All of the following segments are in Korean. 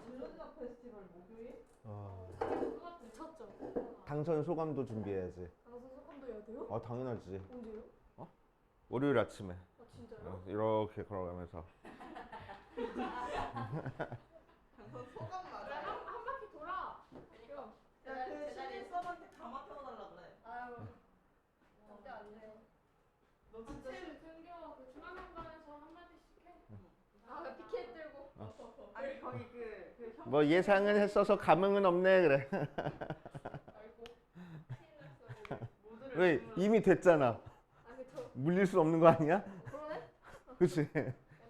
질러지나 페스티벌 목요일? 미쳤죠? 당선 소감도 준비해야지. 방송 소감도 해야 돼요? 당연하지. 언제요? 월요일 아침에. 아 진짜요? 이렇게 걸어가면서. 당선 소감 맞아. 한 바퀴 돌아. 야그 신인 서버한테 가마 태워달라 그래. 아유 절대 안 돼. 너 진짜 챙겨 그 중앙현관에서 한 마디씩 해. 아 피켓 들고. 아니 거기 그 형. 뭐 예상은 했어서 감흥은 없네 그래. 아이고. 큰일 났어. 모두를 왜 주문하고. 이미 됐잖아. 아니 저 물릴 수 없는 거 아니야? 그러네? 그치?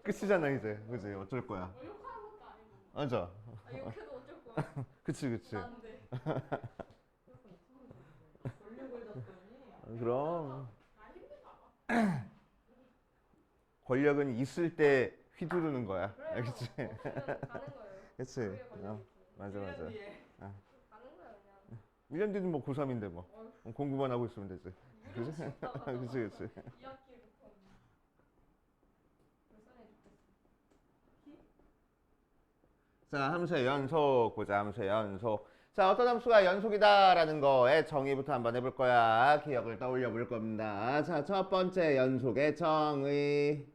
끝이잖아 이제. 그치? 어쩔 거야. 욕하는 것도 아니고. 맞아. 아 욕해도 어쩔 거야. 그치. 안 돼. 권력을 잡더니. 그럼 아 힘들다 봐. 권력은 있을 때 휘두르는 거야. 그래요. 알겠지? 없으면 가는 거예요. 그치? 우리가 권력이 맞아. 1년 뒤에. 가는 거야 그냥. 1년 뒤는 뭐 고3인데 뭐. 공부만 하고 있으면 되지. 무료 싶다가. 그치. 2학기부터 불쌍해 죽겠어. 자, 함수의 연속 보자. 함수의 연속. 자, 어떤 함수가 연속이다라는 거의 정의부터 한번 해볼 거야. 기억을 떠올려 볼 겁니다. 자, 첫 번째 연속의 정의.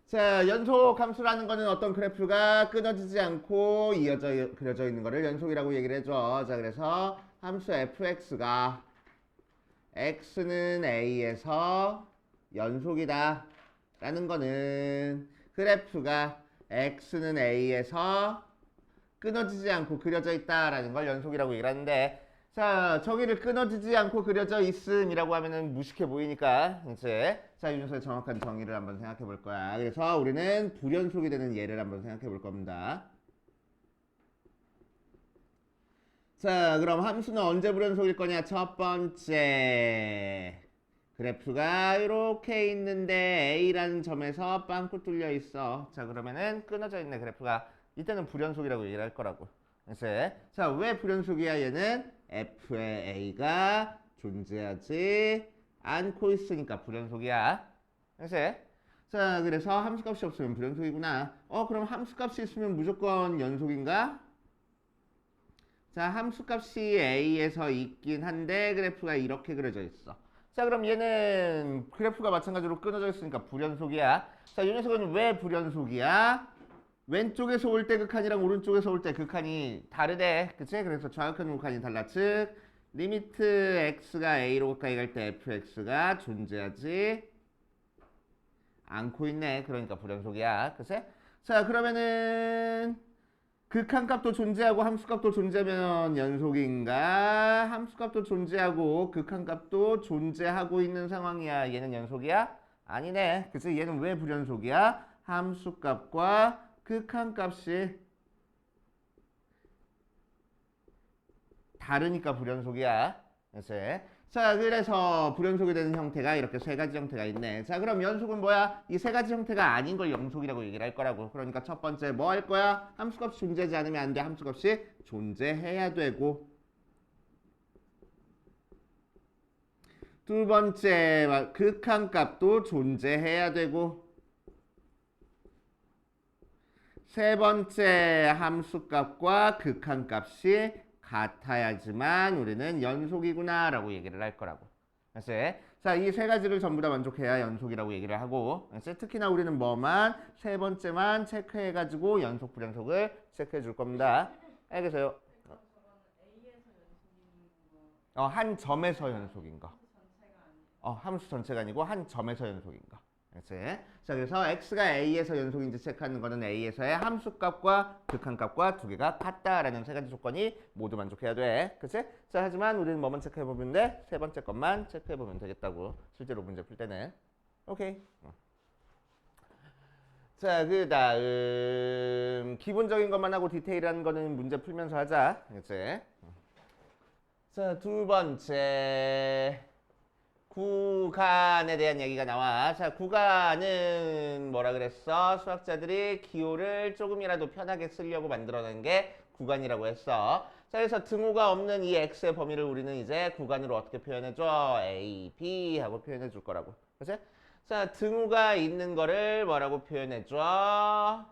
자, 연속 함수라는 거는 어떤 그래프가 끊어지지 않고 그려져 있는 거를 연속이라고 얘기를 해줘. 자, 그래서 함수 fx가 x는 a에서 연속이다 라는 거는 그래프가 x는 a에서 끊어지지 않고 그려져 있다라는 걸 연속이라고 얘기를 하는데, 자, 정의를 끊어지지 않고 그려져 있음이라고 하면은 무식해 보이니까 이제 자, 윤서의 정확한 정의를 한번 생각해 볼 거야. 그래서 우리는 불연속이 되는 예를 한번 생각해 볼 겁니다. 자, 그럼 함수는 언제 불연속일 거냐? 첫 번째, 그래프가 이렇게 있는데 A라는 점에서 빵꾸 뚫려 있어. 자, 그러면은 끊어져 있는 그래프가 이때는 불연속이라고 얘기를 할 거라고. 그래서 자, 왜 불연속이야? 얘는 F의 A가 존재하지 않고 있으니까 불연속이야. 그래서 자, 그래서 함수값이 없으면 불연속이구나. 그럼 함수값이 있으면 무조건 연속인가? 자, 함수값이 A에서 있긴 한데 그래프가 이렇게 그려져 있어. 자, 그럼 얘는 그래프가 마찬가지로 끊어져 있으니까 불연속이야. 자, 이 녀석은 왜 불연속이야? 왼쪽에서 올 때 극한이랑 오른쪽에서 올 때 극한이 다르대. 그치? 그래서 좌극한 우극한이 달라. 즉 리미트 x가 a로 가까이 갈 때 fx가 존재하지 않고 있네. 그러니까 불연속이야. 그치? 자, 그러면은 극한값도 존재하고 함수값도 존재하면 연속인가? 함수값도 존재하고 극한값도 존재하고 있는 상황이야. 얘는 연속이야? 아니네. 그치? 얘는 왜 불연속이야? 함수값과 극한값이 다르니까 불연속이야. 그치? 자, 그래서 불연속이 되는 형태가 이렇게 세 가지 형태가 있네. 자, 그럼 연속은 뭐야? 이 세 가지 형태가 아닌 걸 영속이라고 얘기를 할 거라고. 그러니까 첫 번째 뭐 할 거야? 함수값이 존재하지 않으면 안 돼. 함수값이 존재해야 되고. 두 번째 극한값도 존재해야 되고. 세 번째 함수값과 극한값이 같아야지만 우리는 연속이구나 라고 얘기를 할 거라고. 그래서 자, 이 세 가지를 전부 다 만족해야 연속이라고 얘기를 하고, 그래서 특히나 우리는 뭐만 세 번째만 체크해 가지고 연속 불연속을 체크해 줄 겁니다. 알겠어요? 한 점에서 연속인 거. 함수 전체가 아니고 한 점에서 연속인 거. 그치? 자, 그래서 x가 a에서 연속인지 체크하는 거는 a에서의 함수값과 극한값과 두 개가 같다라는 세 가지 조건이 모두 만족해야 돼. 그치? 자, 하지만 우리는 뭐만 체크해보면 돼? 세 번째 것만 체크해보면 되겠다고. 실제로 문제 풀 때는. 오케이. 자, 그 다음 기본적인 것만 하고 디테일한 거는 문제 풀면서 하자. 그치? 자, 두 번째 구간에 대한 얘기가 나와. 자, 구간은 뭐라 그랬어? 수학자들이 기호를 조금이라도 편하게 쓰려고 만들어낸 게 구간이라고 했어. 자, 그래서 등호가 없는 이 x의 범위를 우리는 이제 구간으로 어떻게 표현해줘? a, b 하고 표현해 줄 거라고. 그치? 자, 등호가 있는 거를 뭐라고 표현해줘?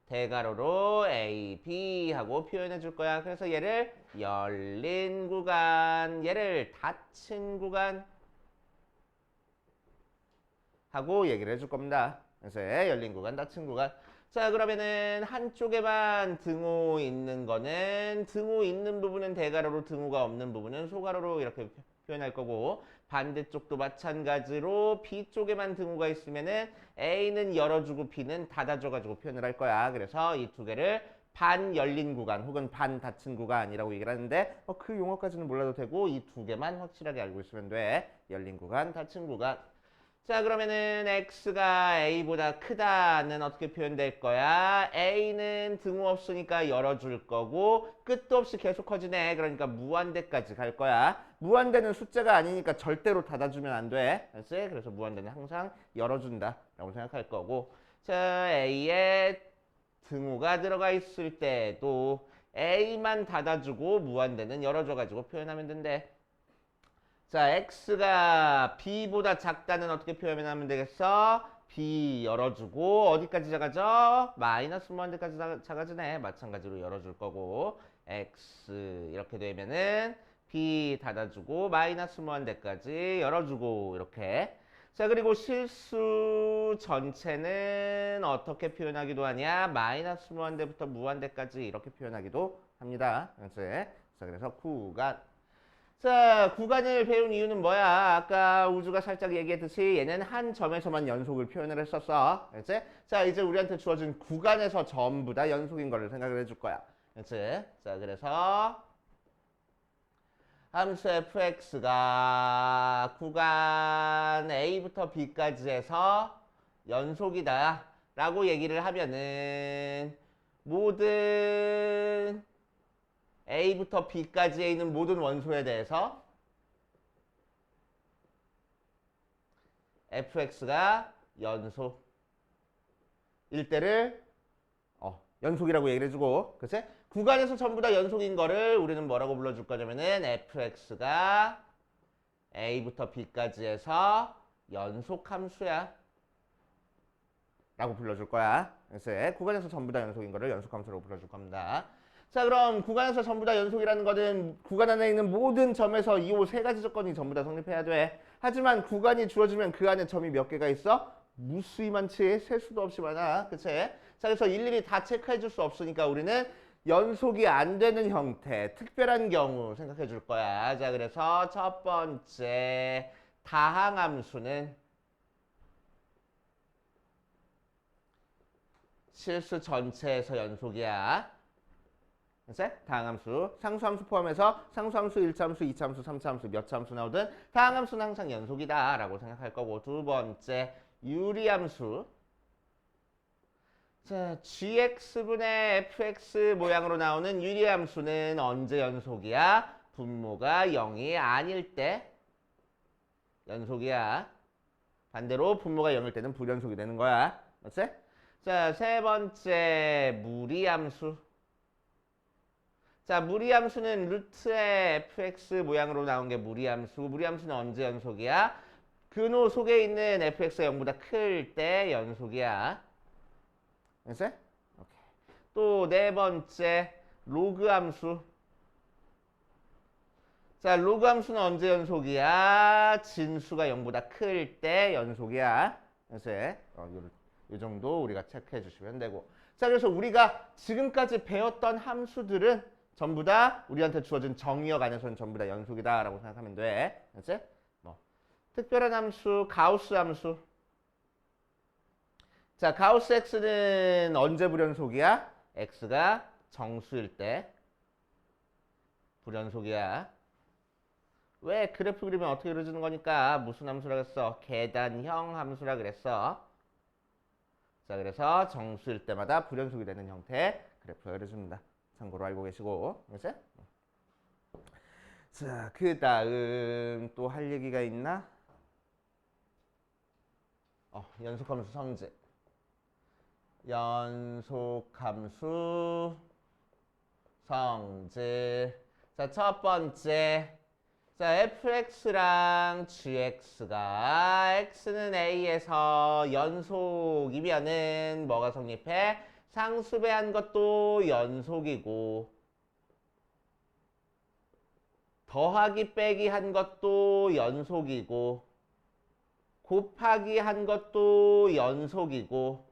대괄호로 A, B 하고 표현해 줄 거야. 그래서 얘를 열린 구간, 얘를 닫힌 구간 하고 얘기를 해줄 겁니다. 그래서 열린 구간, 닫힌 구간. 자, 그러면은 한쪽에만 등호 있는 거는 등호 있는 부분은 대괄호로, 등호가 없는 부분은 소괄호로 이렇게 표현할 거고, 반대쪽도 마찬가지로 B쪽에만 등호가 있으면은 A는 열어주고 B는 닫아줘가지고 표현을 할 거야. 그래서 이 두 개를 반 열린 구간 혹은 반 닫힌 구간이라고 얘기를 하는데 그 용어까지는 몰라도 되고 이 두 개만 확실하게 알고 있으면 돼. 열린 구간, 닫힌 구간. 자, 그러면은 x가 a보다 크다는 어떻게 표현될 거야? a는 등호 없으니까 열어줄 거고 끝도 없이 계속 커지네. 그러니까 무한대까지 갈 거야. 무한대는 숫자가 아니니까 절대로 닫아주면 안 돼. 알았지? 그래서 무한대는 항상 열어준다 라고 생각할 거고, 자, a에 등호가 들어가 있을 때도 a만 닫아주고 무한대는 열어줘가지고 표현하면 된대. 자, x가 b보다 작다는 어떻게 표현하면 되겠어? b 열어주고 어디까지 작아져? 마이너스 무한대까지 작아지네. 마찬가지로 열어줄 거고, x 이렇게 되면은 b 닫아주고 마이너스 무한대까지 열어주고 이렇게. 자, 그리고 실수 전체는 어떻게 표현하기도 하냐? 마이너스 무한대부터 무한대까지 이렇게 표현하기도 합니다. 자, 그래서 구간. 자, 구간을 배운 이유는 뭐야? 아까 우주가 살짝 얘기했듯이 얘는 한 점에서만 연속을 표현을 했었어. 알지? 자, 이제 우리한테 주어진 구간에서 전부 다 연속인 거를 생각을 해줄 거야. 알지? 자, 그래서 함수 fx가 구간 a부터 b까지 해서 연속이다 라고 얘기를 하면은 모든 a부터 b까지에 있는 모든 원소에 대해서 fx가 연속일 때를 연속이라고 얘기를 해주고, 그치? 구간에서 전부 다 연속인 거를 우리는 뭐라고 불러줄 거냐면은 fx가 a부터 b까지 해서 연속함수야 라고 불러줄 거야. 그래서 구간에서 전부 다 연속인 거를 연속함수라고 불러줄 겁니다. 자, 그럼 구간에서 전부 다 연속이라는 거는 구간 안에 있는 모든 점에서 이 세 가지 조건이 전부 다 성립해야 돼. 하지만 구간이 주어지면 그 안에 점이 몇 개가 있어? 무수히 많지. 셀 수도 없이 많아. 그치? 자, 그래서 일일이 다 체크해 줄 수 없으니까 우리는 연속이 안 되는 형태, 특별한 경우 생각해 줄 거야. 자, 그래서 첫 번째 다항함수는 실수 전체에서 연속이야. 다항함수, 상수함수 포함해서 상수함수, 1차함수, 2차함수, 3차함수 몇 차함수 나오든 다항함수는 항상 연속이다 라고 생각할 거고, 두 번째 유리함수. 자, gx분의 fx 모양으로 나오는 유리함수는 언제 연속이야? 분모가 0이 아닐 때 연속이야. 반대로 분모가 0일 때는 불연속이 되는 거야. 맞지? 자, 세 번째 무리함수. 자, 무리함수는 루트의 fx 모양으로 나온 게 무리함수. 무리함수는 언제 연속이야? 근호 속에 있는 fx가 0보다 클 때 연속이야. 알겠어? 또 네 번째 로그함수. 자, 로그함수는 언제 연속이야? 진수가 0보다 클 때 연속이야. 알겠어? 이 정도 우리가 체크해 주시면 되고. 자, 그래서 우리가 지금까지 배웠던 함수들은 전부 다 우리한테 주어진 정의역 안에서는 전부 다 연속이다 라고 생각하면 돼. 알지? 특별한 함수, 가우스 함수. 자, 가우스 x는 언제 불연속이야? x가 정수일 때 불연속이야. 왜? 그래프 그리면 어떻게 그려주는 거니까 무슨 함수라 그랬어? 계단형 함수라 그랬어. 자, 그래서 정수일 때마다 불연속이 되는 형태의 그래프를 그려줍니다. 참고로 알고 계시고. 그치? 자, 그 다음 또 할 얘기가 있나? 연속함수 성질. 연속함수 성질. 자, 첫 번째. 자, fx랑 gx가 x는 a에서 연속이면은 뭐가 성립해? 상수배한 것도 연속이고 더하기 빼기 한 것도 연속이고 곱하기 한 것도 연속이고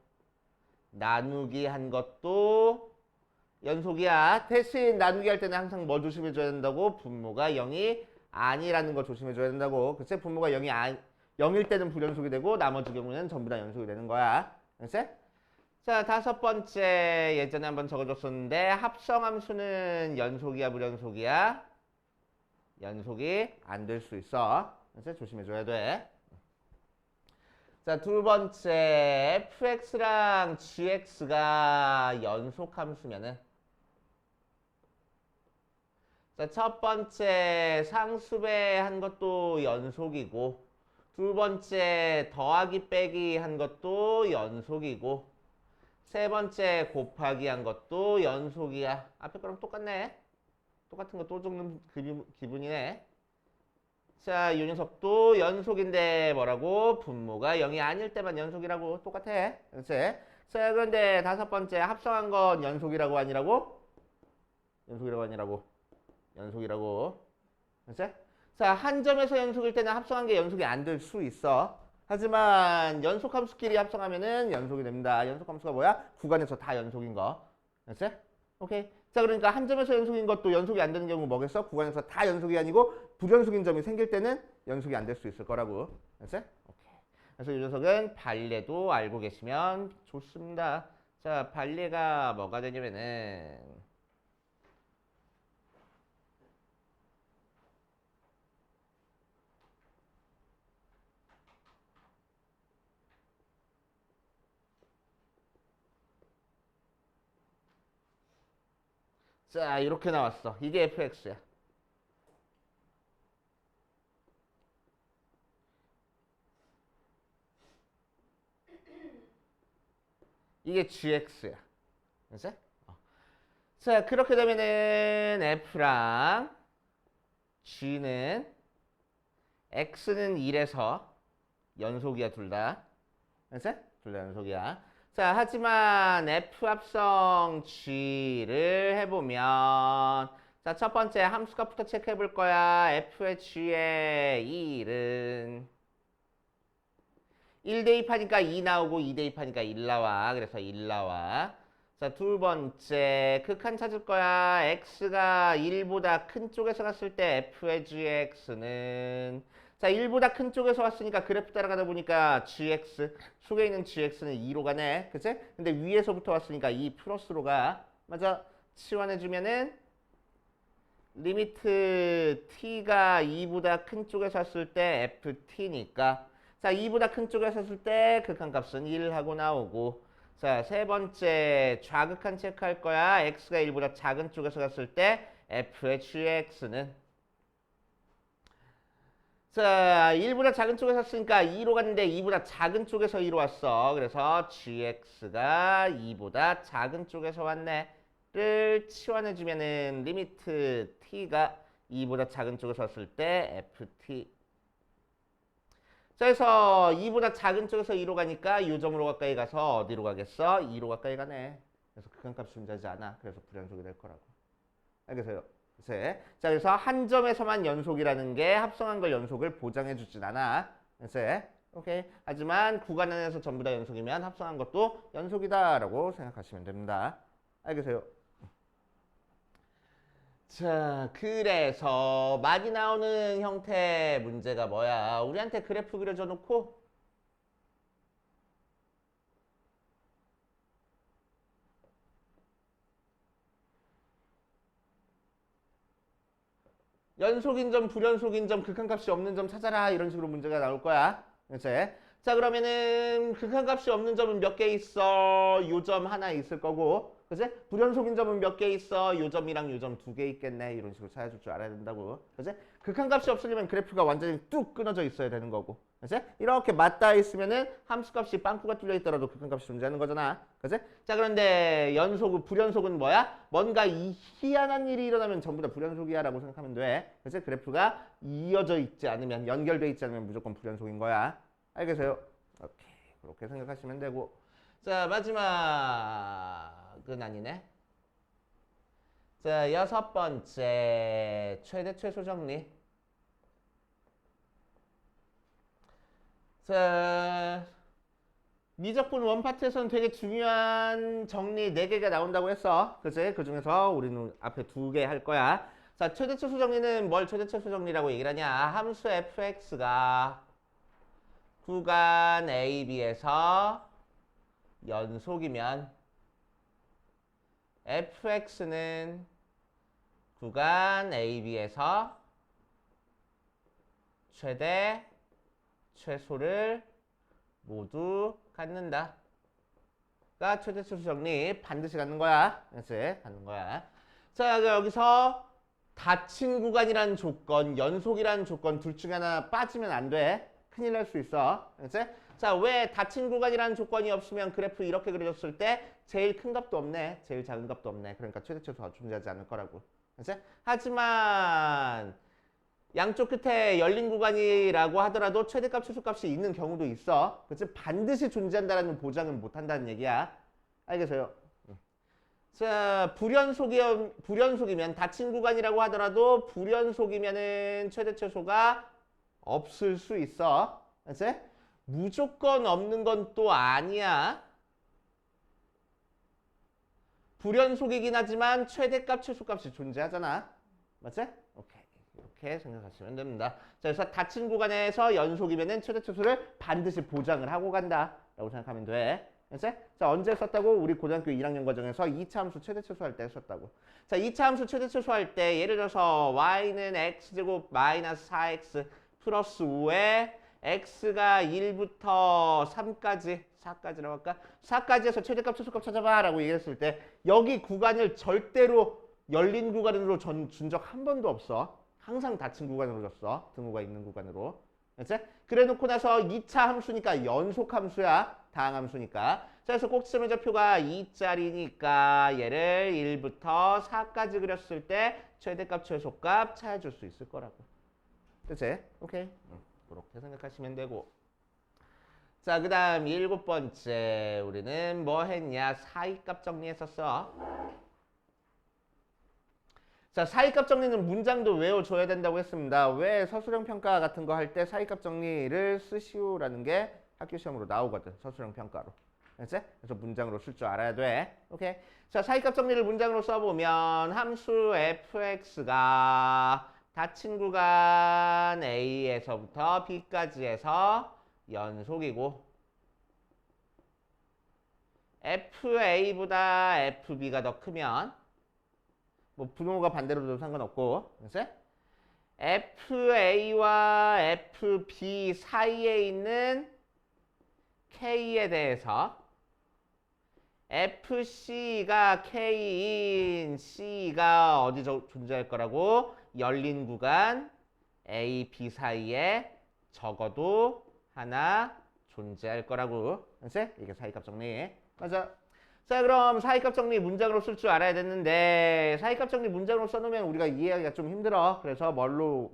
나누기 한 것도 연속이야. 대신 나누기 할 때는 항상 뭐 조심해줘야 된다고? 분모가 0이 아니라는 거 조심해줘야 된다고. 그치? 분모가 0일 때는 불연속이 되고 나머지 경우는 전부 다 연속이 되는 거야. 그치? 자, 다섯 번째 예전에 한번 적어줬었는데 합성함수는 연속이야 불연속이야? 연속이 안 될 수 있어. 그치? 조심해줘야 돼. 자, 두 번째 fx랑 gx가 연속함수면은 자, 첫 번째 상수배 한 것도 연속이고 두 번째 더하기 빼기 한 것도 연속이고 세 번째 곱하기 한 것도 연속이야. 앞에 거랑 똑같네. 똑같은 거 또 적는 기분이네. 자, 이 녀석도 연속인데 뭐라고? 분모가 0이 아닐 때만 연속이라고. 똑같아. 그렇지? 자, 그런데 다섯 번째 합성한 건 연속이라고 아니라고? 연속이라고 아니라고? 연속이라고. 그렇지? 자, 한 점에서 연속일 때는 합성한 게 연속이 안 될 수 있어. 하지만 연속함수끼리 합성하면은 연속이 됩니다. 연속함수가 뭐야? 구간에서 다 연속인 거. 그렇지? 오케이. 자, 그러니까 한 점에서 연속인 것도 연속이 안 되는 경우 뭐겠어? 구간에서 다 연속이 아니고 불연속인 점이 생길 때는 연속이 안 될 수 있을 거라고. 그렇지? 오케이. 그래서 이 녀석은 발레도 알고 계시면 좋습니다. 자, 발레가 뭐가 되냐면은 자, 이렇게 나왔어. 이게 fx야. 이게 gx야. 그치? 자, 그렇게 되면은 f랑 g는 x는 1에서 연속이야, 둘 다. 그치? 둘 다 연속이야. 자, 하지만 f 합성 g를 해보면 자, 첫 번째 함수값부터 체크해 볼 거야. f의 g의 1은 1 대입하니까 2 나오고 2 대입하니까 1 나와. 그래서 1 나와. 자, 두 번째 극한 찾을 거야. x가 1보다 큰 쪽에서 갔을 때 f의 gx는 자, 1보다 큰 쪽에서 왔으니까 그래프 따라가다 보니까 gx 속에 있는 gx는 2로 가네. 그치? 근데 위에서부터 왔으니까 2 플러스로 가. 맞아. 치환해주면은 리미트 t가 2보다 큰 쪽에서 왔을 때 ft니까 자, 2보다 큰 쪽에서 왔을 때 극한값은 1 하고 나오고 자, 세 번째 좌극한 체크할 거야. x가 1보다 작은 쪽에서 갔을 때 f의 gx는 자, 1보다 작은 쪽에서 왔으니까 2로 갔는데 2보다 작은 쪽에서 2로 왔어. 그래서 gx가 2보다 작은 쪽에서 왔네. 를 치환해주면은 리미트 t가 2보다 작은 쪽에서 왔을 때 ft. 자, 그래서 2보다 작은 쪽에서 2로 가니까 이 점으로 가까이 가서 어디로 가겠어? 2로 가까이 가네. 그래서 극한값이 존재하지 않아. 그래서 불연속이 될 거라고. 알겠어요? 자, 그래서 한 점에서만 연속이라는 게 합성한 걸 연속을 보장해 주진 않아. 그래서 오케이. 하지만 구간 안에서 전부 다 연속이면 합성한 것도 연속이다라고 생각하시면 됩니다. 알겠어요? 자, 그래서 많이 나오는 형태 문제가 뭐야? 우리한테 그래프 그려줘 놓고 연속인 점, 불연속인 점, 극한값이 없는 점 찾아라. 이런 식으로 문제가 나올 거야. 그치? 자, 그러면은 극한값이 없는 점은 몇 개 있어? 요 점 하나 있을 거고. 그치? 불연속인 점은 몇 개 있어? 요 점이랑 요 점 2개 있겠네. 이런 식으로 찾아줄 줄 알아야 된다고. 그치? 극한값이 없으려면 그래프가 완전히 뚝 끊어져 있어야 되는 거고. 그치? 이렇게 맞닿아 있으면은 함수값이 빵꾸가 뚫려 있더라도 극한값이 존재하는 거잖아. 그치? 자, 그런데 연속은, 불연속은 뭐야? 뭔가 희한한 일이 일어나면 전부 다 불연속이야 라고 생각하면 돼. 그치? 그래프가 이어져 있지 않으면, 연결돼 있지 않으면 무조건 불연속인 거야. 알겠어요? 오케이. 그렇게 생각하시면 되고. 자, 마지막은 아니네. 자, 6번째 최대 최소 정리. 자, 미적분 원파트에서는 되게 중요한 정리 4개가 나온다고 했어. 그치? 그 중에서 우리는 앞에 2개 할 거야. 자, 최대 최소 정리는 뭘 최대 최소 정리라고 얘기를 하냐? 함수 fx가 구간 a, b에서 연속이면 fx는 구간 a, b에서 최대 최소를 모두 갖는다. 가 최대 최소 정리 반드시 갖는 거야. 그렇지? 갖는 거야. 자, 여기서 닫힌 구간이라는 조건, 연속이라는 조건 둘 중에 하나 빠지면 안 돼. 큰일 날 수 있어. 그렇지? 자, 왜 닫힌 구간이라는 조건이 없으면 그래프 이렇게 그려졌을 때 제일 큰 값도 없네. 제일 작은 값도 없네. 그러니까 최대 최소가 존재하지 않을 거라고. 그렇지? 하지만 양쪽 끝에 열린 구간이라고 하더라도 최대값, 최소값이 있는 경우도 있어. 그치? 반드시 존재한다는 보장은 못 한다는 얘기야. 알겠어요? 자, 불연속이면 닫힌 구간이라고 하더라도 불연속이면은 최대, 최소가 없을 수 있어. 그치? 무조건 없는 건 또 아니야. 불연속이긴 하지만 최대값, 최소값이 존재하잖아. 맞지? 오케이. 이렇게 생각하시면 됩니다. 자, 그래서 닫힌 구간에서 연속이면은 최대 최소를 반드시 보장을 하고 간다 라고 생각하면 돼. 그치? 자, 언제 썼다고? 우리 고등학교 1학년 과정에서 2차 함수 최대 최소 할 때 썼다고. 자, 2차 함수 최대 최소 할 때 예를 들어서 y는 x제곱 마이너스 4x 플러스 5에 x가 1부터 3까지 4까지라고 할까? 4까지에서 최대값 최소값 찾아봐 라고 얘기했을 때 여기 구간을 절대로 열린 구간으로 준 적 한 번도 없어. 항상 닫힌 구간으로 줬어. 등호가 있는 구간으로. 그렇지? 그래 놓고 나서 2차 함수니까 연속 함수야. 다항 함수니까. 자, 그래서 꼭지점의 좌표가 2짜리니까 얘를 1부터 4까지 그렸을 때 최대값, 최소값 찾아줄 수 있을 거라고. 그치? 오케이. 그렇게 생각하시면 되고. 자, 그 다음 7번째 우리는 뭐 했냐? 사이값 정리했었어. 자, 사이값 정리는 문장도 외워줘야 된다고 했습니다. 왜 서술형 평가 같은 거 할 때 사이값 정리를 쓰시오라는 게 학교 시험으로 나오거든. 서술형 평가로. 알겠지? 그래서 문장으로 쓸 줄 알아야 돼. 오케이. 자, 사이값 정리를 문장으로 써보면 함수 fx가 닫힌 구간 a에서부터 b까지 해서 연속이고 fa보다 fb가 더 크면 뭐 분호가 반대로도 상관없고, 그치? FA와 FB 사이에 있는 K에 대해서 FC가 K인 C가 어디 존재할 거라고? 열린 구간 A, B 사이에 적어도 하나 존재할 거라고. 그치? 이게 사이값 정리. 맞아. 자, 그럼 사이값 정리 문장으로 쓸 줄 알아야 되는데 사이값 정리 문장으로 써놓으면 우리가 이해하기가 좀 힘들어. 그래서 뭘로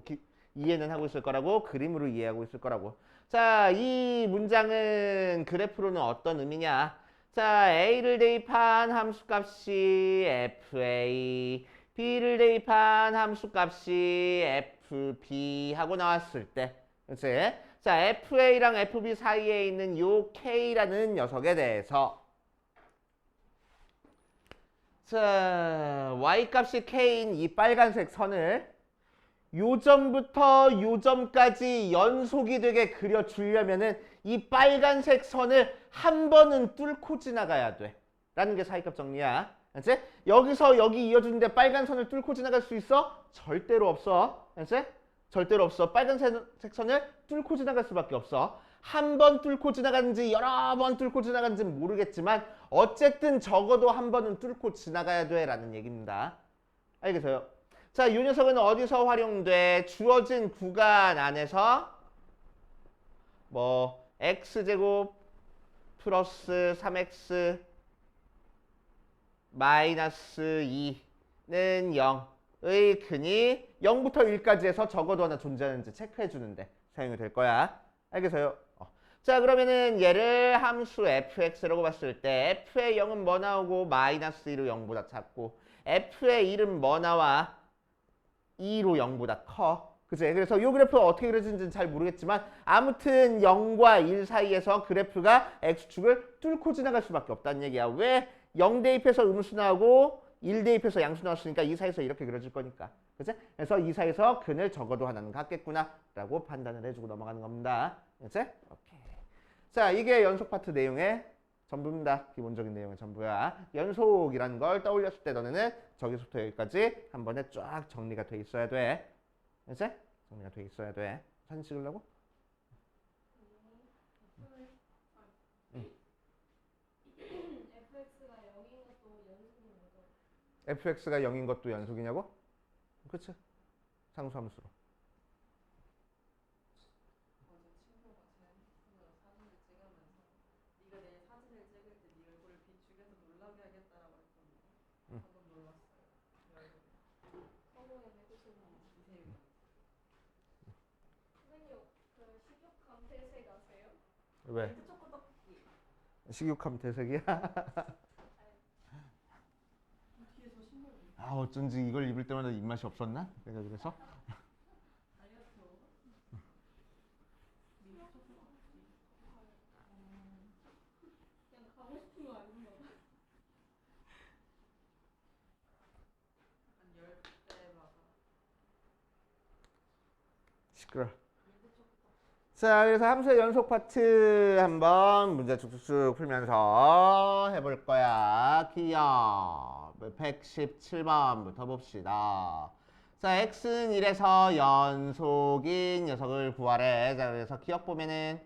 이해는 하고 있을 거라고? 그림으로 이해하고 있을 거라고. 자, 이 문장은 그래프로는 어떤 의미냐? 자, A를 대입한 함수값이 FA, B를 대입한 함수값이 FB 하고 나왔을 때, 그렇지? 자, FA랑 FB 사이에 있는 요 K라는 녀석에 대해서 자, y값이 k인 이 빨간색 선을 요점부터 요점까지 연속이 되게 그려주려면은 이 빨간색 선을 한 번은 뚫고 지나가야 돼. 라는 게 사이값 정리야. 알지? 여기서 여기 이어주는데 빨간 선을 뚫고 지나갈 수 있어? 절대로 없어. 알지? 절대로 없어. 빨간색 선을 뚫고 지나갈 수밖에 없어. 한 번 뚫고 지나갔는지 여러 번 뚫고 지나갔는지는 모르겠지만 어쨌든 적어도 한 번은 뚫고 지나가야 돼 라는 얘기입니다. 알겠어요? 자, 이 녀석은 어디서 활용돼? 주어진 구간 안에서 뭐 x제곱 플러스 3x 마이너스 2는 0의 근이 0부터 1까지 해서 적어도 하나 존재하는지 체크해 주는데 사용이 될 거야. 알겠어요? 자, 그러면은 얘를 함수 fx라고 봤을 때 f의 0은 뭐 나오고 마이너스 2로 0보다 작고 f의 1은 뭐 나와 2로 0보다 커. 그치? 그래서 이 그래프가 어떻게 그려지는지는 잘 모르겠지만 아무튼 0과 1 사이에서 그래프가 x축을 뚫고 지나갈 수밖에 없다는 얘기야. 왜? 0 대입해서 음수 나오고 1 대입해서 양수 나왔으니까 이 사이에서 이렇게 그려질 거니까. 그치? 그래서 이 사이에서 근을 적어도 하나는 같겠구나 라고 판단을 해주고 넘어가는 겁니다. 그치? 오케이. 자, 이게 연속 파트 내용의 전부입니다. 기본적인 내용의 전부야. 연속이라는 걸 떠올렸을 때 너네는 저기서부터 여기까지 한 번에 쫙 정리가 돼 있어야 돼. 그치? 정리가 돼 있어야 돼. 사진 찍으려고? fx가 0인 것도 연속이냐고? 그치? 상수함수로. 어제 친구가 제 핸드폰으로 사진을 찍으면서 네가 내일 사진을 찍을 때 네 얼굴을 비추겨서 놀라게 하겠다라고 했거든요. 방금 놀랐어요. 성우에 내고 싶은 이세윤. 선생님 그 식욕감 대세 가세요? 왜? 멘트 초코 떡볶이. 식욕함 대색이야? 뒤에서 신발 아, 어쩐지 이걸 입을 때마다 입맛이 없었나? 내가 그래서? 다이어트. 그냥 가고 싶은 거 아닌 거 같아. 한 10대 봐서. 시끄러. 멘트 초코 떡볶이. 자, 그래서 함수의 연속 파트 한번 문제 쭉쭉쭉 풀면서 해볼 거야. 기억 117번부터 봅시다. 자, x는 1에서 연속인 녀석을 구하래. 자, 그래서 기억 보면은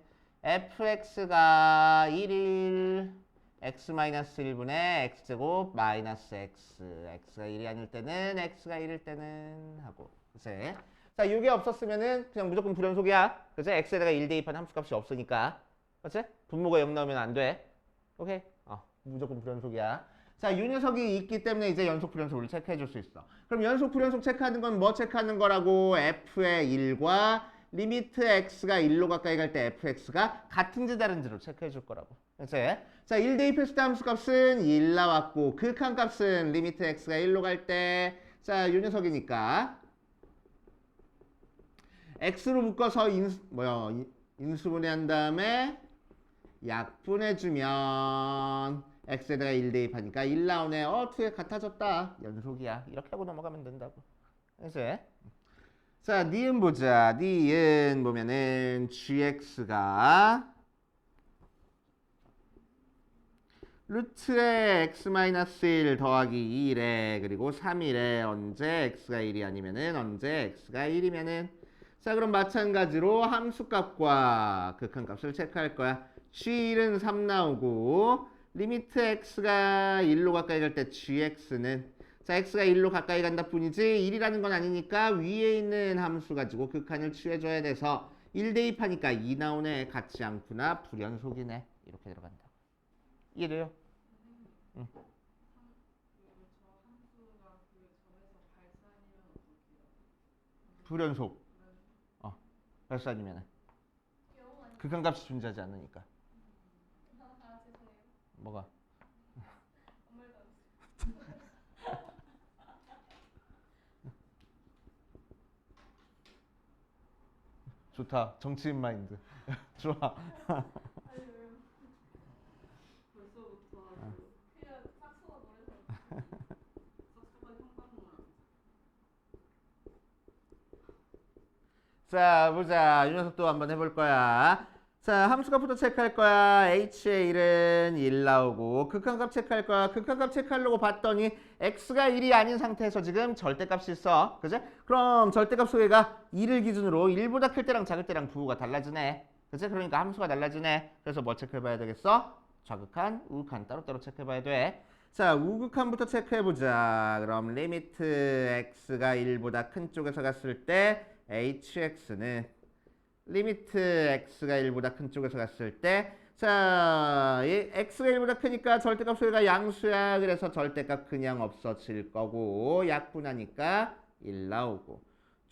fx가 1일 x-1분의 x제곱 마이너스 x. x가 1이 아닐 때는 x가 1일 때는 하고. 그치? 자, 이게 없었으면은 그냥 무조건 불연속이야. 그치? x에다가 1 대입한 함수값이 없으니까. 그치? 분모가 0 나오면 안 돼. 오케이? 무조건 불연속이야. 자, 이 녀석이 있기 때문에 이제 연속 불연속을 체크해 줄 수 있어. 그럼 연속 불연속 체크하는 건 뭐 체크하는 거라고? f의 1과 리미트 x가 1로 가까이 갈 때 fx가 같은지 다른지로 체크해 줄 거라고. 그치? 자, 1 대입했을 때 함수값은 1 나왔고 극한값은 리미트 x가 1로 갈 때 자, 이 녀석이니까 x로 묶어서 인수분해한 다음에 약분해주면 x에다가 1 대입하니까 1 나오네. 두 개 같아졌다. 연속이야. 이렇게 하고 넘어가면 된다고. 그치? 자, 니은 보자. 니은 보면은 gx가 루트에 x-1 더하기 2래. 그리고 3이래. 언제 x가 1이 아니면은 언제 x가 1이면은 자, 그럼 마찬가지로 함수값과 극한값을 체크할 거야. g1은 3 나오고 리미트 x가 1로 가까이 갈 때 gx는 자, x가 1로 가까이 간다 뿐이지 1이라는 건 아니니까 위에 있는 함수 가지고 극한을 취해줘야 돼서 1 대입하니까 2 나오네. 같지 않구나. 불연속이네. 이렇게 들어간다. 이해돼요? 응. 저 함수가 그 점에서 발산이면 어떡해요? 불연속. 발산이면은 영어 아니 극한값이 존재하지 않으니까. 죄송해요. 뭐가? 아무 말도 안 했어요. 좋다. 정치인 마인드. 좋아. 아니 왜요? 벌써부터 아주 그냥 싹수가 노래서 싹수가 형광물. 자, 보자. 이 녀석도 한번 해볼 거야. 자, 함수값부터 체크할 거야. h의 1은 1 나오고 극한값 체크할 거야. 극한값 체크하려고 봤더니 x가 1이 아닌 상태에서 지금 절대값이 있어. 그지? 그럼 절대값 소개가 2를 기준으로 1보다 클 때랑 작을 때랑 부호가 달라지네. 그지? 그러니까 함수가 달라지네. 그래서 뭐 체크해봐야 되겠어? 좌극한, 우극한 따로따로 체크해봐야 돼. 자, 우극한부터 체크해보자. 그럼 리미트 x가 1보다 큰 쪽에서 갔을 때 hx는 리미트 x가 1보다 큰 쪽에서 갔을 때 자, 이 x가 1보다 크니까 절대값 소유가 양수야. 그래서 절대값 그냥 없어질 거고 약분하니까 1 나오고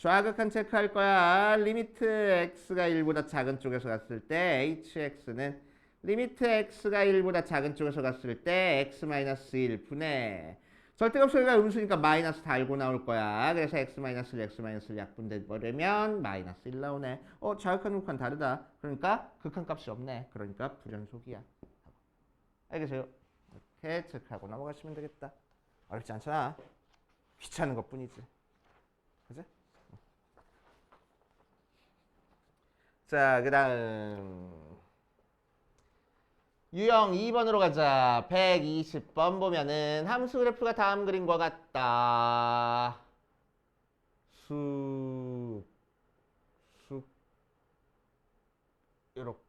좌극한 체크할 거야. 리미트 x가 1보다 작은 쪽에서 갔을 때 hx는 리미트 x가 1보다 작은 쪽에서 갔을 때 x-1 분의 절대값소리가 음수니까 마이너스 달고 나올 거야. 그래서 x-1 약분돼 버리면 마이너스 1 나오네. 좌극한 극한 다르다. 그러니까 극한 값이 없네. 그러니까 불연속이야. 알겠어요? 이렇게 체크하고 넘어가시면 되겠다. 어렵지 않잖아. 귀찮은 것 뿐이지. 그지? 자, 그 다음 유형 2번으로 가자. 120번 보면은 함수 그래프가 다음 그림과 같다. 쑥 이렇게.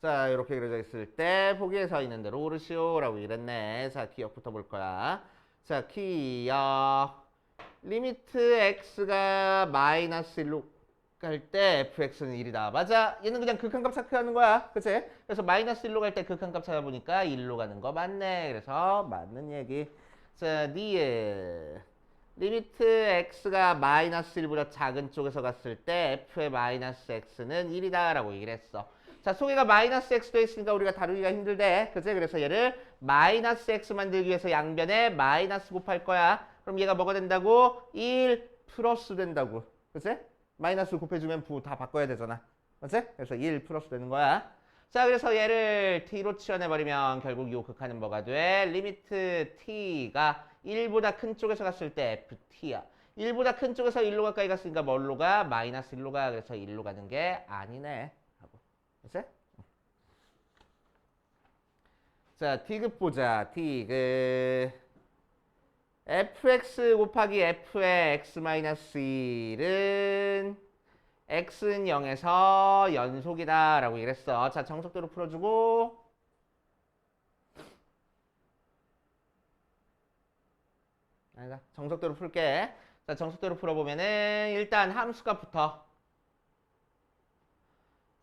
자, 이렇게 그려져 있을 때 보기에 서 있는 대로 오르시오라고 이랬네. 자, 기억부터 볼 거야. 자, 기억. 리미트 x가 마이너스 1로 갈 때 fx는 1이다. 맞아. 얘는 그냥 극한값 체크하는 거야. 그치? 그래서 마이너스 1로 갈 때 극한값 찾아보니까 1로 가는 거 맞네. 그래서 맞는 얘기. 자, 니은. 리미트 x가 마이너스 1보다 작은 쪽에서 갔을 때 f의 마이너스 x는 1이다 라고 얘기를 했어. 자, 속에가 마이너스 x 돼 있으니까 우리가 다루기가 힘들대. 그치? 그래서 얘를 마이너스 x 만들기 위해서 양변에 마이너스 곱할 거야. 그럼 얘가 뭐가 된다고? 1 플러스 된다고. 그치? 마이너스 곱해주면 부 다 바꿔야 되잖아. 그치? 그래서 1 플러스 되는 거야. 자, 그래서 얘를 t로 치환해버리면 결국 이 극한은 뭐가 돼? 리미트 t가 1보다 큰 쪽에서 갔을 때 ft야. 1보다 큰 쪽에서 1로 가까이 갔으니까 뭘로 가? 마이너스 1로 가. 그래서 1로 가는 게 아니네. 그치? 자, T급 보자. T급. fx 곱하기 f의 x-1은 x는 0에서 연속이다 라고 얘기했어. 자, 정석대로 풀어주고 아니다. 정석대로 풀게. 자, 정석대로 풀어보면은 일단 함수값부터.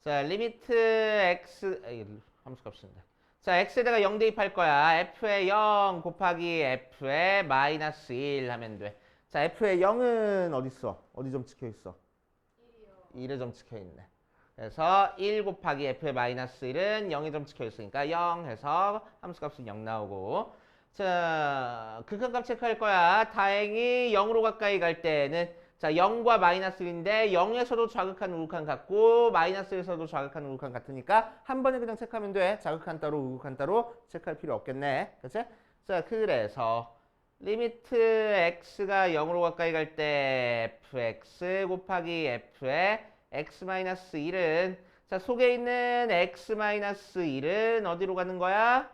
자, 리미트 x 함수값 쓴다. 자, x에다가 0 대입할 거야. f의 0 곱하기 f의 마이너스 1 하면 돼. 자, f의 0은 어디 있어? 어디 점 찍혀 있어? 1에 점 찍혀 있네. 그래서 1 곱하기 f의 마이너스 1은 0에 점 찍혀 있으니까 0 해서 함수값은 0 나오고. 자, 극한값 체크할 거야. 다행히 0으로 가까이 갈 때는 자, 0과 마이너스 1인데 0에서도 좌극한 우극한 같고 마이너스에서도 좌극한 우극한 같으니까 한 번에 그냥 체크하면 돼. 좌극한 따로 우극한 따로 체크할 필요 없겠네. 그치? 자, 그래서 리미트 x가 0으로 가까이 갈 때 fx 곱하기 f의 x-1은 자, 속에 있는 x-1은 어디로 가는 거야?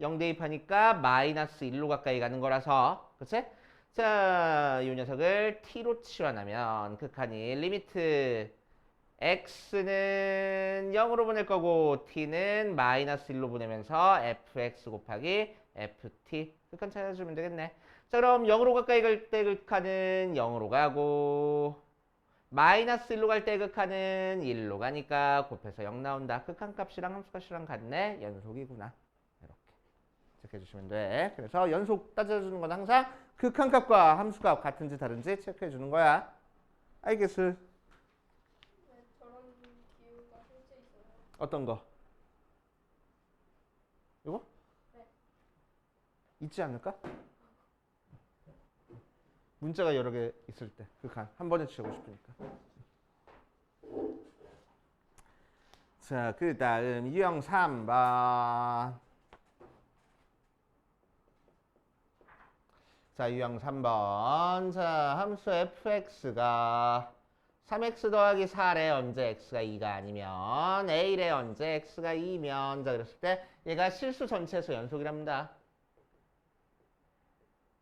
0 대입하니까 마이너스 1로 가까이 가는 거라서. 그치? 자, 이 녀석을 t로 치환하면 극한이 리미트 x는 0으로 보낼 거고 t는 마이너스 1로 보내면서 fx 곱하기 ft 극한 찾아주면 되겠네. 자, 그럼 0으로 가까이 갈 때 극한은 0으로 가고 마이너스 1로 갈 때 극한은 1로 가니까 곱해서 0 나온다. 극한 값이랑 함수 값이랑 같네. 연속이구나. 이렇게 체크해주시면 돼. 그래서 연속 따져주는 건 항상 극한값과 함수값 같은지 다른지 체크해주는 거야. 알겠어? 네, 저런 기호가 실제 있어요. 어떤 거? 이거? 네. 있지 않을까? 문자가 여러 개 있을 때 극한 한 번에 치고 싶으니까. 자, 그 다음 유형 3번. 자, 유형 3번. 자, 함수 fx가 3x 더하기 4래 언제 x가 2가 아니면 a래 언제 x가 2면 자, 그랬을 때 얘가 실수 전체에서 연속이랍니다.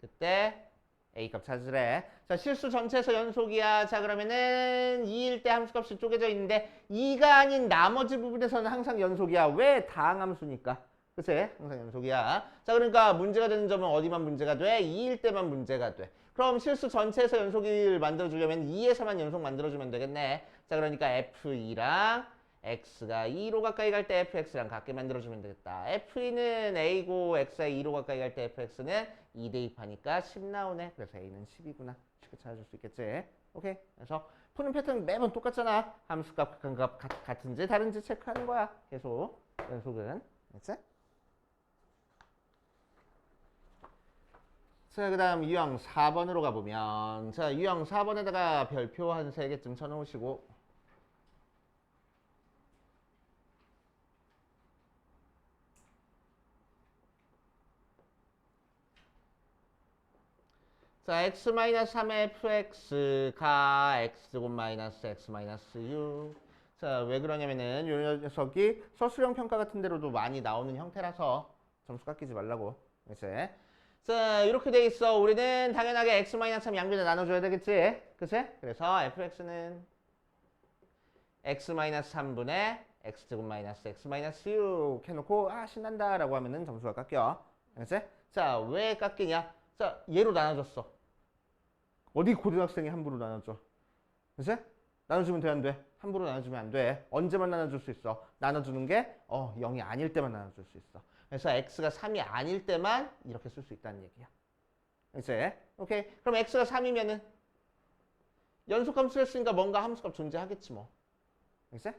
그때 a값 찾으래. 자, 실수 전체에서 연속이야. 자, 그러면은 2일 때 함수값이 쪼개져 있는데 2가 아닌 나머지 부분에서는 항상 연속이야. 왜? 다항함수니까. 그치? 항상 연속이야. 자, 그러니까 문제가 되는 점은 어디만 문제가 돼? 2일 때만 문제가 돼. 그럼 실수 전체에서 연속을 만들어주려면 2에서만 연속 만들어주면 되겠네. 자, 그러니까 F2랑 X가 2로 가까이 갈 때 FX랑 같게 만들어주면 되겠다. F2는 A고 X가 2로 가까이 갈 때 FX는 2 대입하니까 10 나오네. 그래서 A는 10이구나. 쉽게 찾아줄 수 있겠지? 오케이. 그래서 푸는 패턴 매번 똑같잖아. 함수값, 극한값 같은지 다른지 체크하는 거야. 계속 연속은. 알겠지? 자, 그 다음 유형 4번으로 가보면, 자, 유형 4번에다가 별표 한 3개쯤 쳐놓으시고, 자, x-3의 fx가 x-x-6. 자, 왜 그러냐면은 요 녀석이 서술형 평가 같은 데로도 많이 나오는 형태라서 점수 깎이지 말라고. 이제 자, 이렇게 돼 있어. 우리는 당연하게 x-3 양변에 나눠줘야 되겠지? 그치? 그래서 fx는 x-3분의 x-x-6 해놓고 아 신난다 라고 하면은 점수가 깎여. 그치? 자, 왜 깎이냐? 자, 얘로 나눠줬어. 어디 고등학생이 함부로 나눠줘? 그치? 나눠주면 돼, 안 돼? 함부로 나눠주면 안 돼. 언제만 나눠줄 수 있어? 나눠주는 게 0이 아닐 때만 나눠줄 수 있어. 그래서 x가 3이 아닐 때만 이렇게 쓸 수 있다는 얘기야. 이제 오케이. 그럼 x가 3이면은 연속함수를 했으니까 뭔가 함수값 존재하겠지 뭐. 이제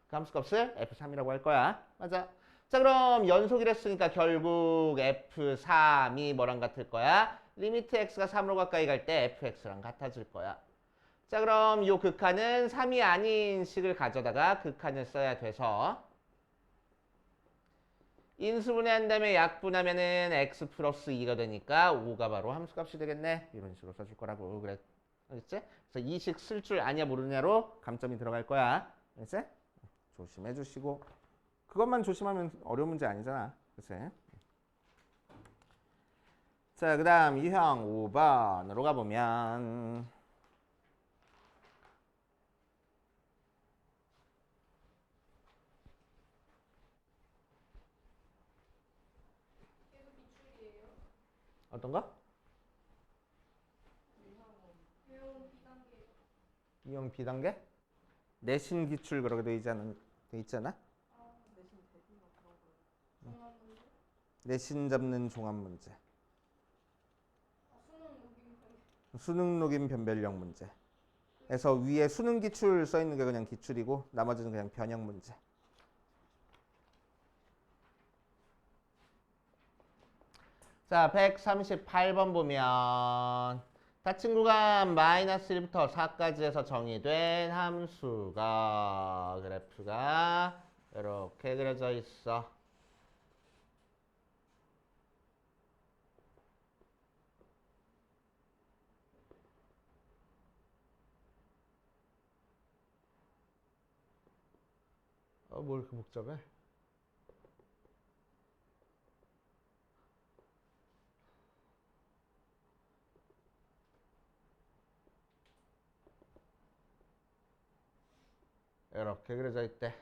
그 함수값을 f3이라고 할 거야. 맞아. 자, 그럼 연속이랬으니까 결국 f3이 뭐랑 같을 거야? 리미트 x가 3으로 가까이 갈 때 fx랑 같아질 거야. 자, 그럼 요 극한은 3이 아닌 식을 가져다가 극한을 써야 돼서 인수분해한 다음에 약분하면은 x 플러스 2가 되니까 5가 바로 함수값이 되겠네. 이런 식으로 써줄 거라고. 그래. 알겠지? 그래서 이 식 쓸 줄 아냐 모르냐로 감점이 들어갈 거야. 알겠지? 조심해 주시고. 그것만 조심하면 어려운 문제 아니잖아. 그치? 자, 그 다음 유형 5번으로 가보면 계속 기출이에요. 어떤 거? 유형 B단계. 유형 B단계? 내신 기출 그렇게 돼 있잖아? 내신 대비나 그런 거. 종합 문제. 내신 잡는 종합 문제. 수능 녹임 변. 수능 녹임 변별력 문제. 그래서 위에 수능 기출 써 있는 게 그냥 기출이고 나머지는 그냥 변형 문제. 자, 138번 보면 닫힌 구간 마이너스 1부터 4까지 해서 정의된 함수가 그래프가 이렇게 그려져 있어. 뭘 이렇게 복잡해? 이렇게 그려져 있대.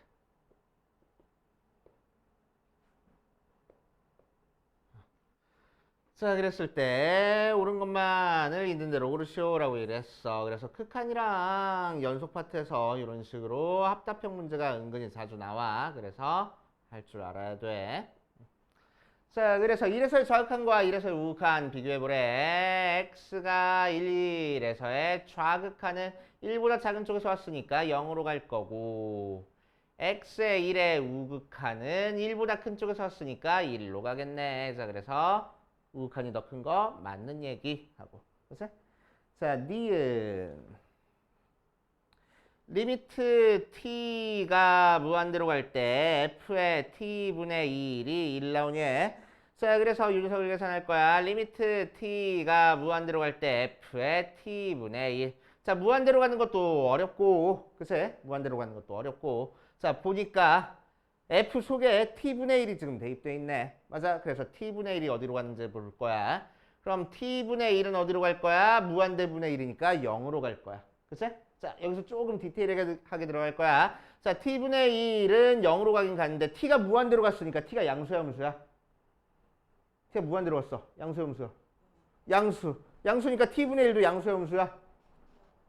자, 그랬을 때 옳은 것만을 있는 대로 고르시오라고 이랬어. 그래서 극한이랑 연속 파트에서 이런 식으로 합답형 문제가 은근히 자주 나와. 그래서 할 줄 알아야 돼. 자, 그래서 1에서의 좌극한과 1에서의 우극한 비교해보래. x가 1, 1에서의 좌극한은 1보다 작은 쪽에서 왔으니까 0으로 갈 거고 x의 1의 우극한은 1보다 큰 쪽에서 왔으니까 1로 가겠네. 자, 그래서 우극한이 더 큰 거 맞는 얘기하고. 그치? 자, 니은 리미트 t가 무한대로 갈 때 f의 t분의 1이 1 나오니. 자, 그래서 유리석을 계산할 거야. 리미트 t가 무한대로 갈 때 f의 t분의 1. 자, 무한대로 가는 것도 어렵고, 그치? 무한대로 가는 것도 어렵고. 자, 보니까 f 속에 t분의 1이 지금 대입되어 있네. 맞아? 그래서 t분의 1이 어디로 가는지 볼 거야. 그럼 t분의 1은 어디로 갈 거야? 무한대분의 1이니까 0으로 갈 거야. 그치? 자, 여기서 조금 디테일하게 들어갈 거야. 자, t분의 1은 0으로 가긴 갔는데 t가 무한대로 갔으니까 t가 양수야, 음수야? t가 무한대로 갔어. 양수야, 음수야? 양수. 양수니까 t분의 1도 양수야, 음수야?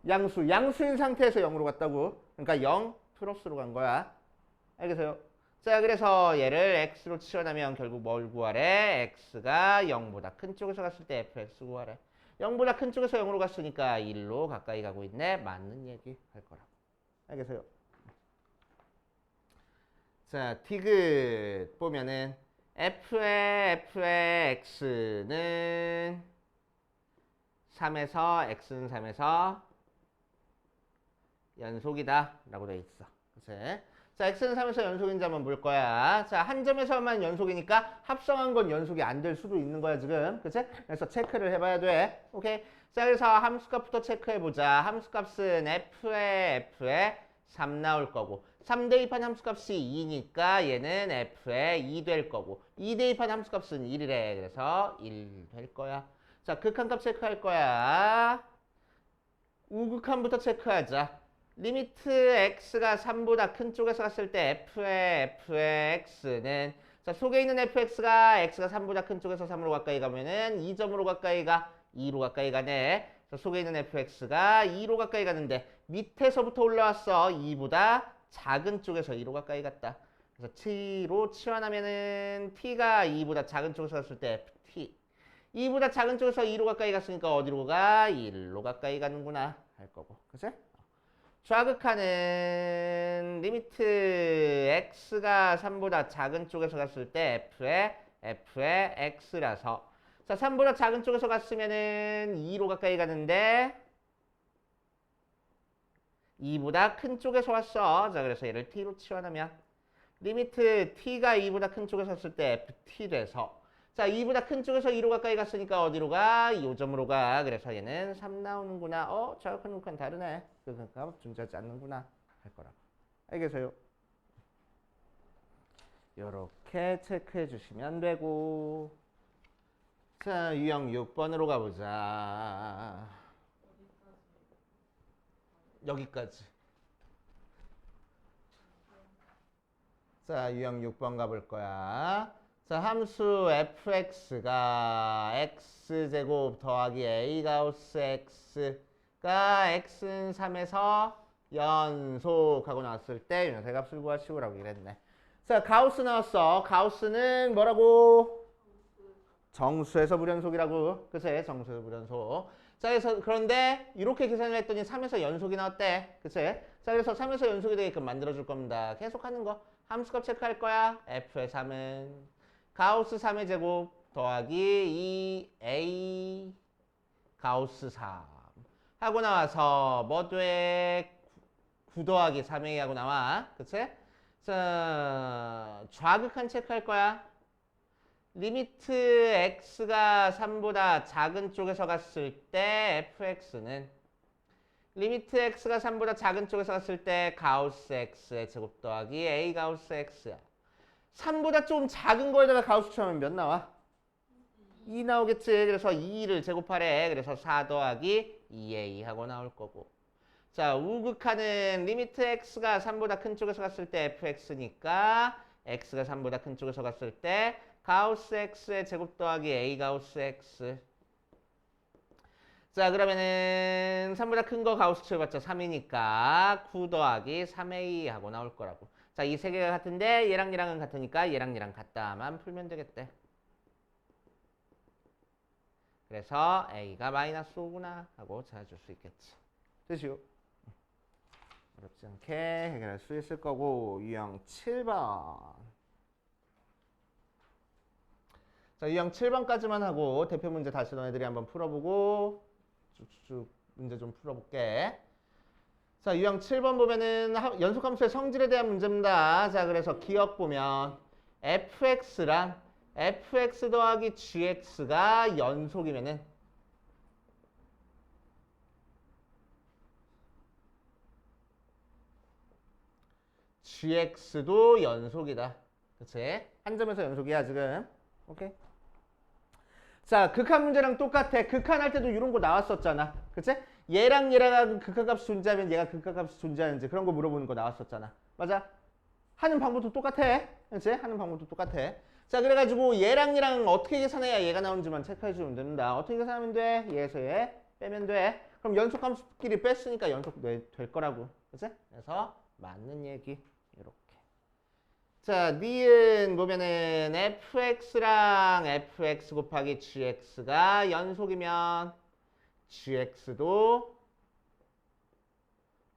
양수. 양수인 상태에서 0으로 갔다고. 그러니까 0 플러스로 간 거야. 알겠어요? 자, 그래서 얘를 x로 치환하면 결국 뭘 구하래? x가 0보다 큰 쪽에서 갔을 때 fx 구하래. 0보다 큰 쪽에서 0으로 갔으니까 1로 가까이 가고 있네. 맞는 얘기 할 거라고. 알겠어요? 자, 디귿 보면은 f의 x는 3에서 x는 3에서 연속이다 라고 돼 있어. 그치? 자, x는 3에서 연속인지 한번 볼 거야. 자, 한 점에서만 연속이니까 합성한 건 연속이 안 될 수도 있는 거야, 지금. 그치? 그래서 체크를 해봐야 돼. 오케이? 자, 그래서 함수값부터 체크해보자. 함수값은 f의 3 나올 거고 3 대입한 함수값이 2니까 얘는 f의 2 될 거고 2 대입한 함수값은 1이래. 그래서 1 될 거야. 자, 극한값 체크할 거야. 우극한부터 체크하자. 리미트 x가 3보다 큰 쪽에서 갔을 때 f의 x는 자, 속에 있는 fx가 3보다 큰 쪽에서 3으로 가까이 가면은 2점으로 가까이 가 2로 가까이 가네. 자, 속에 있는 fx가 2로 가까이 가는데 밑에서부터 올라왔어. 2보다 작은 쪽에서 2로 가까이 갔다. 그래서 t로 치환하면은 t가 2보다 작은 쪽에서 갔을 때 ft 2보다 작은 쪽에서 2로 가까이 갔으니까 어디로 가? 1로 가까이 가는구나 할 거고. 그치? 좌극하는 리미트 x가 3보다 작은 쪽에서 갔을 때 f의 x라서 자, 3보다 작은 쪽에서 갔으면은 2로 가까이 가는데 2보다 큰 쪽에서 왔어. 자, 그래서 얘를 t로 치환하면 리미트 t가 2보다 큰 쪽에서 갔을 때 ft 돼서 자, 2보다 큰 쪽에서 2로 가까이 갔으니까 어디로 가? 이 점으로 가. 그래서 얘는 3 나오는구나. 좌극한 극한 다르네. 그러니까 존재하지 않는구나 할 거라고. 알겠어요? 요렇게 체크해 주시면 되고 자, 유형 6번으로 가보자. 여기까지. 자, 유형 6번 가볼 거야. 자, 함수 fx가 x제곱 더하기 a 가우스 x가 x는 3에서 연속하고 나왔을 때 유형의 값을 구하시오라고 이랬네. 자, 가우스 나왔어. 가우스는 뭐라고? 정수에서 불연속이라고. 그치? 정수에서 불연속. 자, 그래서 그런데 이렇게 계산을 했더니 3에서 연속이 나왔대. 그치? 자, 그래서 3에서 연속이 되게끔 만들어줄 겁니다. 계속하는 거. 함수값 체크할 거야. f의 3은 가우스 3의 제곱 더하기 2a 가우스 3 하고 나와서 뭐 돼? 9 더하기 3a 하고 나와. 그치? 자, 좌극한 체크할 거야. 리미트 x가 3보다 작은 쪽에서 갔을 때 fx는 리미트 x가 3보다 작은 쪽에서 갔을 때 가우스 x의 제곱 더하기 a 가우스 x야. 3보다 좀 작은 거에다가 가우스 치하면 몇 나와? 2 나오겠지. 그래서 2를 제곱하래. 그래서 4 더하기 2a 하고 나올 거고. 자, 우극하는 리미트 x가 3보다 큰 쪽에서 갔을 때 fx니까 x가 3보다 큰 쪽에서 갔을 때 가우스 x의 제곱 더하기 a 가우스 x. 자, 그러면은 3보다 큰 거 가우스 치해봤자 3이니까 9 더하기 3a 하고 나올 거라고. 자, 이 세 개가 같은데 얘랑 얘랑은 같으니까 얘랑 얘랑 같다만 풀면 되겠대. 그래서 a가 마이너스 5구나 하고 찾아줄 수 있겠지. 되시오? 어렵지 않게 해결할 수 있을 거고. 유형 7번. 자, 유형 7번까지만 하고 대표 문제 다시 너네들이 한번 풀어보고 쭉쭉 문제 좀 풀어볼게. 자, 유형 7번 보면은 연속함수의 성질에 대한 문제입니다. 자, 그래서 기억 보면 fx랑 fx 더하기 gx가 연속이면은 gx도 연속이다. 그치? 한 점에서 연속이야 지금. 오케이? 자, 극한 문제랑 똑같아. 극한할 때도 이런 거 나왔었잖아. 그치? 얘랑 얘랑 극한값이 존재하면 얘가 극한값이 존재하는지 그런 거 물어보는 거 나왔었잖아. 맞아? 하는 방법도 똑같아. 그렇지? 하는 방법도 똑같아. 자, 그래가지고 얘랑 어떻게 계산해야 얘가 나오는지만 체크해주면 됩니다. 어떻게 계산하면 돼? 얘에서 얘 빼면 돼. 그럼 연속함수끼리 뺐으니까 연속 될 거라고. 그치? 그래서 맞는 얘기. 이렇게. 자, 니은 보면은 fx랑 fx 곱하기 gx가 연속이면 gx도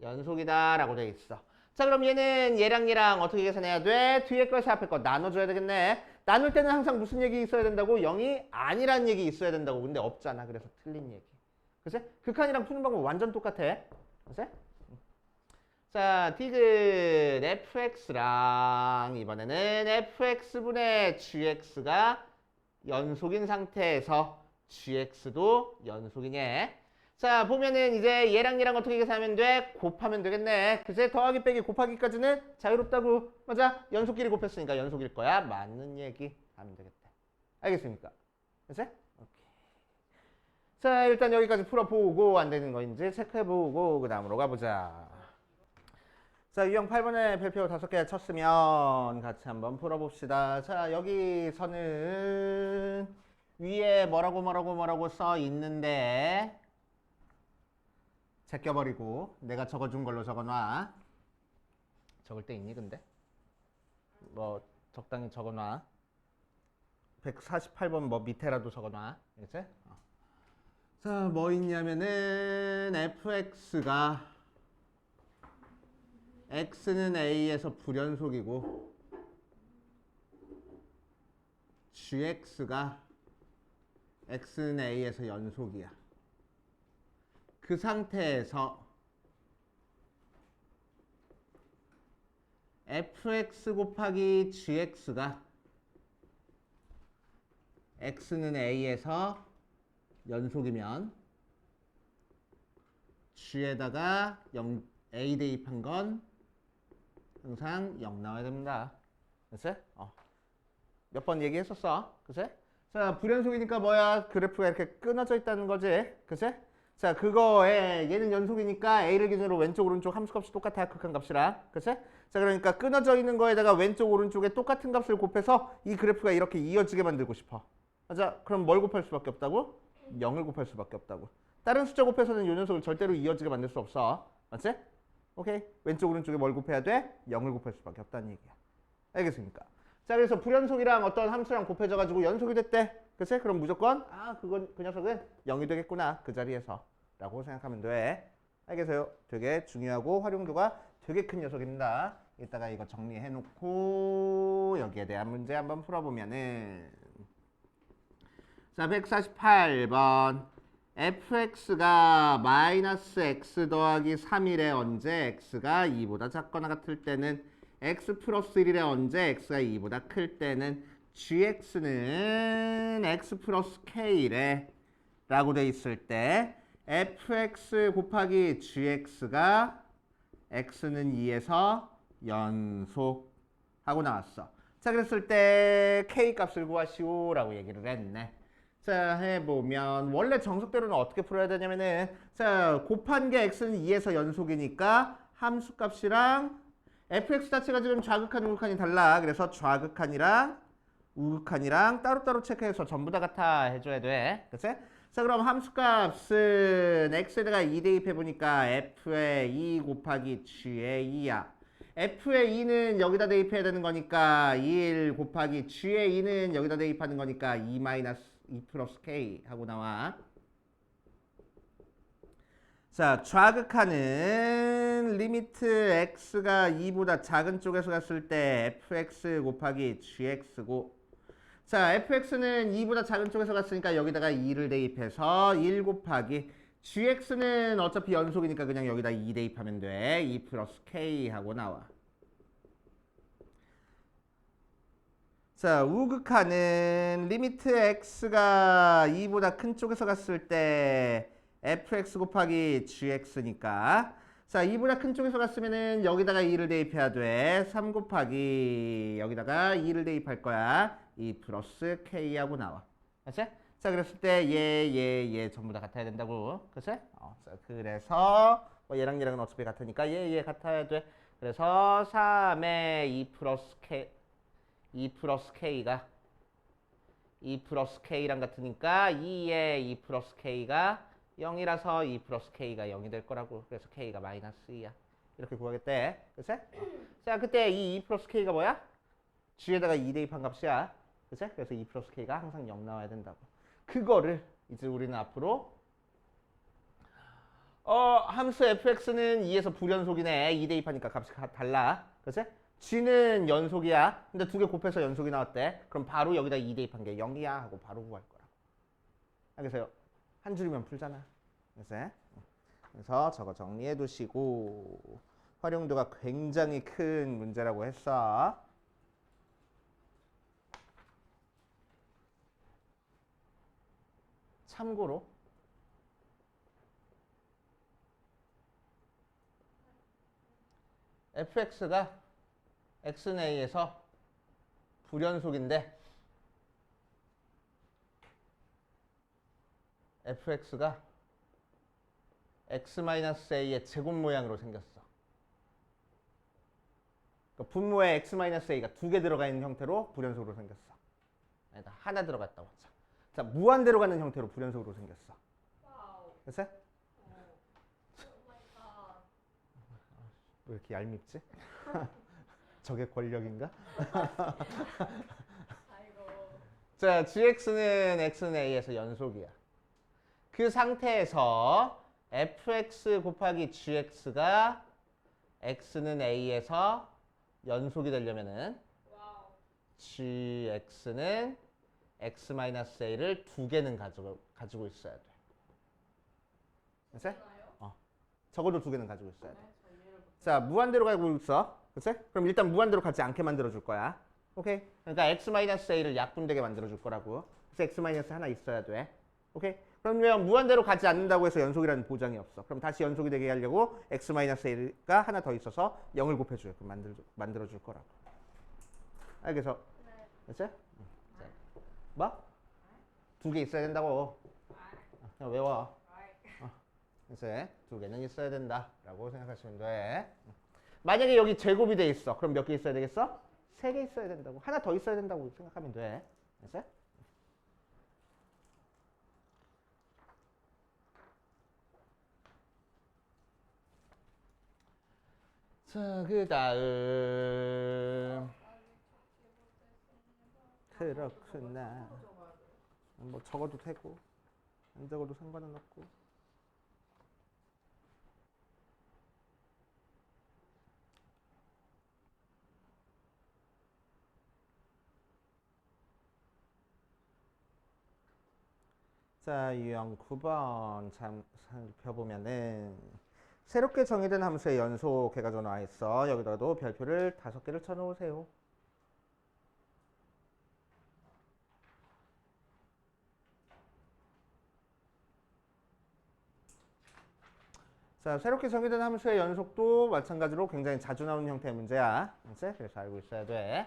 연속이다 라고 돼 있어. 자, 그럼 얘랑 어떻게 계산해야 돼? 뒤에 거에서 앞에 거 나눠줘야 되겠네. 나눌 때는 항상 무슨 얘기 있어야 된다고? 0이 아니란 얘기 있어야 된다고. 근데 없잖아. 그래서 틀린 얘기. 그치? 극한이랑 푸는 방법 완전 똑같아. 그치? 자, 디귿 fx랑 이번에는 fx분의 gx가 연속인 상태에서 gx도 연속이네. 자, 보면은 이제 얘랑 어떻게 계산하면 돼? 곱하면 되겠네. 그치? 더하기 빼기 곱하기까지는 자유롭다고. 맞아? 연속끼리 곱했으니까 연속일 거야. 맞는 얘기 하면 되겠다. 알겠습니까? 그치? 오케이. 자, 일단 여기까지 풀어보고 안 되는 거인지 체크해보고 그 다음으로 가보자. 자, 유형 8번에 별표 5개 쳤으면 같이 한번 풀어봅시다. 자, 여기서는 위에 뭐라고 써 있는데 제껴버리고 내가 적어준 걸로 적어놔. 적을 때 있니 근데? 뭐 적당히 적어놔. 148번 뭐 밑에라도 적어놔. 그치? 자, 뭐 있냐면은 fx가 x는 a에서 불연속이고 gx가 x는 a에서 연속이야. 그 상태에서 fx 곱하기 gx가 x는 a에서 연속이면 g에다가 a 대입한 건 항상 0 나와야 됩니다. 그치? 몇 번 얘기했었어. 그치? 자, 불연속이니까 뭐야? 그래프가 이렇게 끊어져 있다는 거지. 그치? 자, 그거에 얘는 연속이니까 a를 기준으로 왼쪽 오른쪽 함수값이 똑같아. 극한값이랑. 그치? 자, 그러니까 끊어져 있는 거에다가 왼쪽 오른쪽에 똑같은 값을 곱해서 이 그래프가 이렇게 이어지게 만들고 싶어. 맞아? 그럼 뭘 곱할 수밖에 없다고? 0을 곱할 수밖에 없다고. 다른 숫자 곱해서는 요 녀석을 절대로 이어지게 만들 수 없어. 맞지? 오케이? 왼쪽 오른쪽에 뭘 곱해야 돼? 0을 곱할 수밖에 없다는 얘기야. 알겠습니까? 자, 그래서 불연속이랑 어떤 함수랑 곱해져가지고 연속이 됐대. 그치? 그럼 무조건 그건 그 녀석은 0이 되겠구나. 그 자리에서 라고 생각하면 돼. 알겠어요? 되게 중요하고 활용도가 되게 큰 녀석입니다. 이따가 이거 정리해놓고 여기에 대한 문제 한번 풀어보면은 자, 148번 fx가 마이너스 x 더하기 3일에 언제 x가 2보다 작거나 같을 때는 x 플러스 1일에 언제 x가 2보다 클 때는 gx는 x 플러스 k래 라고 돼 있을 때 fx 곱하기 gx가 x는 2에서 연속 하고 나왔어. 자, 그랬을 때 k 값을 구하시오 라고 얘기를 했네. 자, 해보면 원래 정석대로는 어떻게 풀어야 되냐면은 자, 곱한 게 x는 2에서 연속이니까 함수값이랑 fx 자체가 지금 좌극한 우극한이 달라. 그래서 좌극한이랑 우극한이랑 따로따로 체크해서 전부 다 같아 해줘야 돼. 그치? 자, 그럼 함수값은 x에다가 2 대입해보니까 f의 2 곱하기 g의 2야. f의 2는 여기다 대입해야 되는 거니까 1 곱하기 g의 2는 여기다 대입하는 거니까 2 마이너스 2 플러스 k 하고 나와. 자, 좌극하는 리미트 x가 2보다 작은 쪽에서 갔을 때 fx 곱하기 gx고 자, fx는 2보다 작은 쪽에서 갔으니까 여기다가 2를 대입해서 1 곱하기 gx는 어차피 연속이니까 그냥 여기다 2 대입하면 돼. 2 플러스 k 하고 나와. 자, 우극하는 리미트 x가 2보다 큰 쪽에서 갔을 때 fx 곱하기 gx니까 자, 2보다 큰 쪽에서 갔으면은 여기다가 2를 대입해야 돼. 3 곱하기 여기다가 2를 대입할 거야. 2 플러스 k하고 나와. 그치? 자, 그랬을 때 얘 전부 다 같아야 된다고. 그치? 자, 그래서 뭐 얘랑 어차피 같으니까 얘 같아야 돼. 그래서 3에 2 플러스 K, 2 플러스 K가 2 플러스 K랑 같으니까 2에 2 플러스 K가 0이라서 2 플러스 K가 0이 될 거라고. 그래서 K가 마이너스 2야. 이렇게 구하겠대. 그치? 자, 그때 이 2 플러스 K가 뭐야? G에다가 2 대입한 값이야. 그치? 그래서 2 플러스 K가 항상 0 나와야 된다고. 그거를 이제 우리는 앞으로 함수 fx는 2에서 불연속이네. 2 대입하니까 값이 달라. 그치? g는 연속이야. 근데 두 개 곱해서 연속이 나왔대. 그럼 바로 여기다 2 대입한 게 0이야 하고 바로 구할 거라고. 알겠어요? 한 줄이면 풀잖아. 그치? 그래서 저거 정리해 두시고 활용도가 굉장히 큰 문제라고 했어. 참고로 fx가 x는 a에서 불연속인데 fx가 x-a의 제곱 모양으로 생겼어. 그러니까 분모에 x-a가 두 개 들어가 있는 형태로 불연속으로 생겼어. 아니다, 하나 들어갔다고 하자. 자, 무한대로 가는 형태로 불연속으로 생겼어. 와우. 됐어? 오 마이 갓. 왜 이렇게 얄밉지? 저게 권력인가? 아이고. 자, gx는 x는 a에서 연속이야. 그 상태에서 fx 곱하기 gx가 x는 a에서 연속이 되려면은 와우. gx는 x-a를 두 개는 가지고 있어야 돼. 됐어? 되나요? 적어도 두 개는 가지고 있어야 돼. 네, 저 이해를 못. 자, 무한대로 가고 있어. 그치? 그럼 일단 무한대로 가지 않게 만들어 줄 거야. 오케이? 그러니까 x-a를 약분되게 만들어 줄 거라고. 그래서 x- 하나 있어야 돼. 오케이? 그러면 무한대로 가지 않는다고 해서 연속이라는 보장이 없어. 그럼 다시 연속이 되게 하려고 x-a가 하나 더 있어서 0을 곱해줘요. 그럼 만들어 줄 거라고. 알겠어? 네. 됐지? 자, 뭐? 두 개 있어야 된다고. 그냥 외워. 그래서 두 개는 있어야 된다라고 생각하시면 돼. 만약에 여기 제곱이 돼 있어. 그럼 몇 개 있어야 되겠어? 세 개 있어야 된다고. 하나 더 있어야 된다고 생각하면 돼. 됐어? 자, 그 다음. 그렇구나. 뭐 적어도 되고 안 적어도 상관은 없고. 자, 유형 9번 살펴보면은 새롭게 정의된 함수의 연속 개가 나와 있어. 여기다가도 별표를 5개를 쳐놓으세요. 자, 새롭게 정의된 함수의 연속도 마찬가지로 굉장히 자주 나오는 형태의 문제야. 그래서 알고 있어야 돼.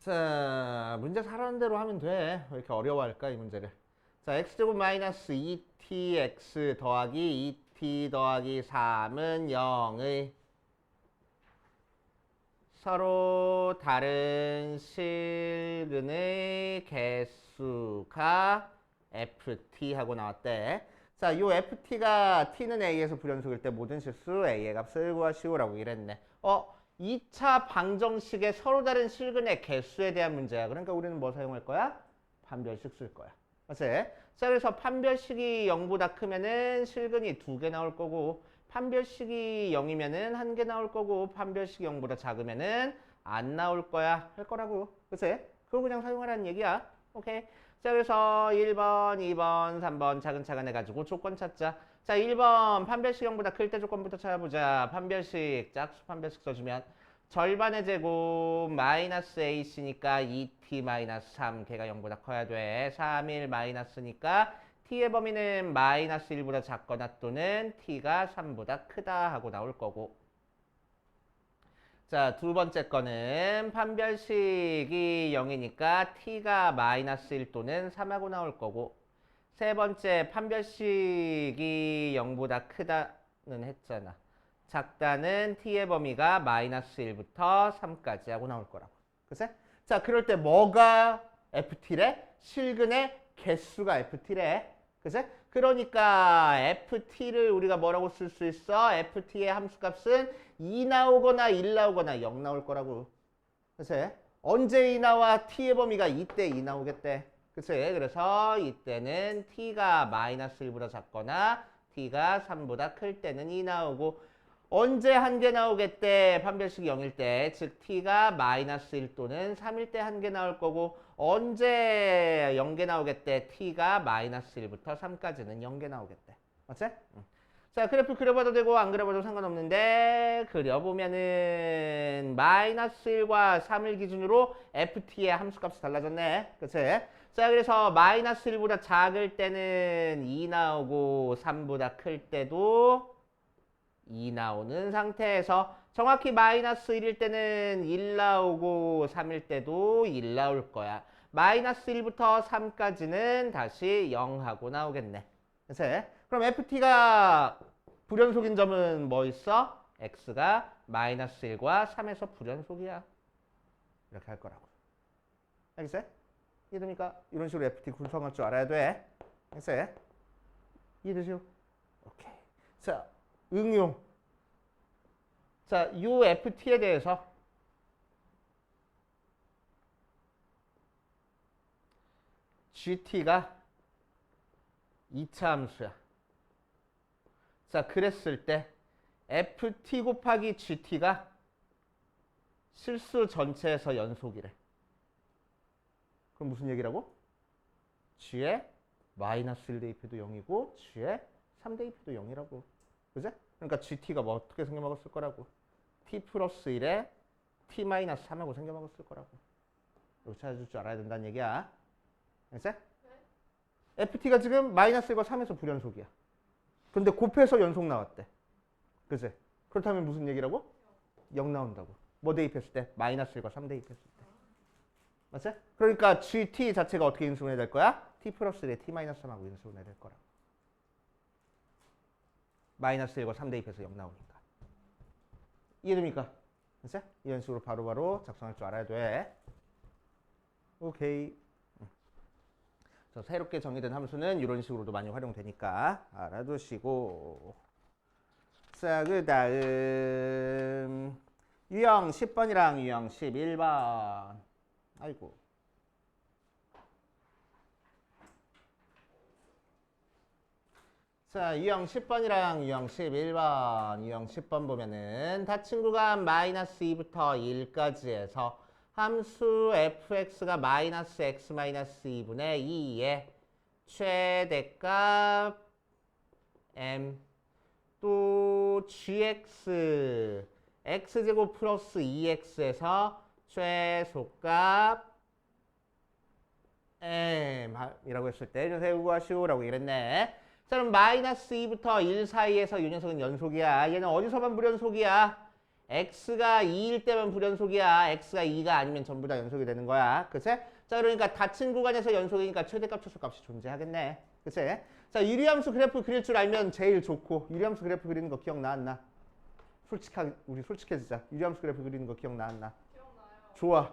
자, 문제 잘하는 대로 하면 돼. 왜 이렇게 어려워할까, 이 문제를. 자, x제곱 마이너스 2tx 더하기 2t 더하기 3은 0의 서로 다른 실근의 개수가 ft 하고 나왔대. 자, 요 ft가 t는 a에서 불연속일 때 모든 실수 a의 값을 구하시오라고 이랬네. 2차 방정식의 서로 다른 실근의 개수에 대한 문제야. 그러니까 우리는 뭐 사용할 거야? 판별식 쓸 거야. 맞지? 자, 그래서 판별식이 0보다 크면은 실근이 2개 나올 거고, 판별식이 0이면은 1개 나올 거고, 판별식이 0보다 작으면은 안 나올 거야. 할 거라고. 그치? 그거 그냥 사용하라는 얘기야. 오케이. 자, 그래서 1번, 2번, 3번 차근차근 해가지고 조건 찾자. 자, 1번 판별식 0보다 클 때 조건부터 찾아보자. 판별식, 짝수 판별식 써주면 절반의 제곱 마이너스 ac니까 2t 마이너스 3 걔가 0보다 커야 돼. 3, 1 마이너스니까 t의 범위는 마이너스 1보다 작거나 또는 t가 3보다 크다 하고 나올 거고. 자, 두 번째 거는 판별식이 0이니까 t가 마이너스 1 또는 3하고 나올 거고. 세 번째 판별식이 0보다 크다는 했잖아. 작다는 t의 범위가 마이너스 1부터 3까지 하고 나올 거라고. 그치? 자, 그럴 때 뭐가 ft래? 실근의 개수가 ft래. 그치? 그러니까 ft를 우리가 뭐라고 쓸 수 있어? ft의 함수값은 2 나오거나 1 나오거나 0 나올 거라고. 그치? 언제 2 나와? t의 범위가 이때 2 나오겠대. 그치? 그래서 이때는 t가 마이너스 1보다 작거나 t가 3보다 클 때는 2 나오고, 언제 한 개 나오겠대? 판별식이 0일 때. 즉 t가 마이너스 1 또는 3일 때 한 개 나올 거고, 언제 0개 나오겠대? t가 마이너스 1부터 3까지는 0개 나오겠대. 맞지? 자, 그래프 그려봐도 되고 안 그려봐도 상관없는데, 그려보면은 마이너스 1과 3을 기준으로 ft의 함수값이 달라졌네. 그치? 자, 그래서 마이너스 1보다 작을 때는 2 나오고 3보다 클 때도 2 나오는 상태에서 정확히 마이너스 1일 때는 1 나오고 3일 때도 1 나올 거야. 마이너스 1부터 3까지는 다시 0하고 나오겠네. 그치? 그럼 ft가 불연속인 점은 뭐 있어? x가 마이너스 1과 3에서 불연속이야. 이렇게 할 거라고. 알겠어? 이해됩니까? 이런 식으로 ft 구성할 줄 알아야 돼. 알겠어? 이해되죠? 오케이. 자, 응용. 자, 요 ft에 대해서 gt가 2차 함수야. 자, 그랬을 때 ft 곱하기 gt가 실수 전체에서 연속이래. 그럼 무슨 얘기라고? g의 마이너스 1 대입해도 0이고 g의 3 대입해도 0이라고. 그지? 그러니까 gt가 뭐 어떻게 생겨먹었을 거라고? t 플러스 1에 t 마이너스 3하고 생겨먹었을 거라고. 이거 찾아줄 줄 알아야 된다는 얘기야. 알겠어? 네. ft가 지금 마이너스 1과 3에서 불연속이야. 근데 곱해서 연속 나왔대. 그치? 그렇다면 무슨 얘기라고? 0 나온다고. 뭐 대입했을 때? 마이너스 1과 3 대입했을 때. 맞지? 그러니까 gt 자체가 어떻게 인수분해 될 거야? t 플러스 1에 t 마이너스 3하고 인수분해 될 거라. 마이너스 1과 3 대입해서 0 나오니까. 이해됩니까? 그치? 이런 식으로 바로바로 작성할 줄 알아야 돼. 오케이. 저 새롭게 정의된 함수는 이런 식으로도 많이 활용되니까 알아두시고. 자, 그 다음 유형 10번이랑 유형 11번. 아이고. 자, 유형 10번이랑 유형 11번. 유형 10번 보면은 닫힌 구간 마이너스 2부터 1까지 해서 함수 fx가 마이너스 x 마이너스 2분의 2의 최대값 m 또 gx x제곱 플러스 2x에서 최소값 m 이라고 했을 때 세우고 하시오라고 이랬네. 자, 그럼 마이너스 2부터 1 사이에서 이 녀석은 연속이야. 얘는 어디서만 불연속이야? x가 2일 때만 불연속이야. x가 2가 아니면 전부 다 연속이 되는 거야. 그치? 자, 그러니까 닫힌 구간에서 연속이니까 최대값, 최소값이 존재하겠네. 그치? 자, 유리함수 그래프 그릴 줄 알면 제일 좋고, 유리함수 그래프 그리는 거 기억나 안 나? 우리 솔직해지자. 유리함수 그래프 그리는 거 기억나 안 나? 기억나요. 좋아.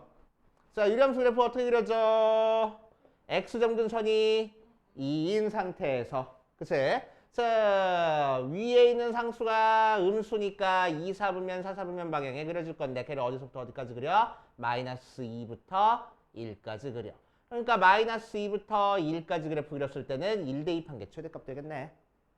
자, 유리함수 그래프 어떻게 그려져? x 정든 선이 2인 상태에서. 그치? 자, 위에 있는 상수가 음수니까 2, 4분면, 4, 4분면 방향에 그려줄 건데 걔를 어디서부터 어디까지 그려? 마이너스 2부터 1까지 그려. 그러니까 마이너스 2부터 1까지 그래프 그렸을 때는 1 대입한 게 최대값 되겠네.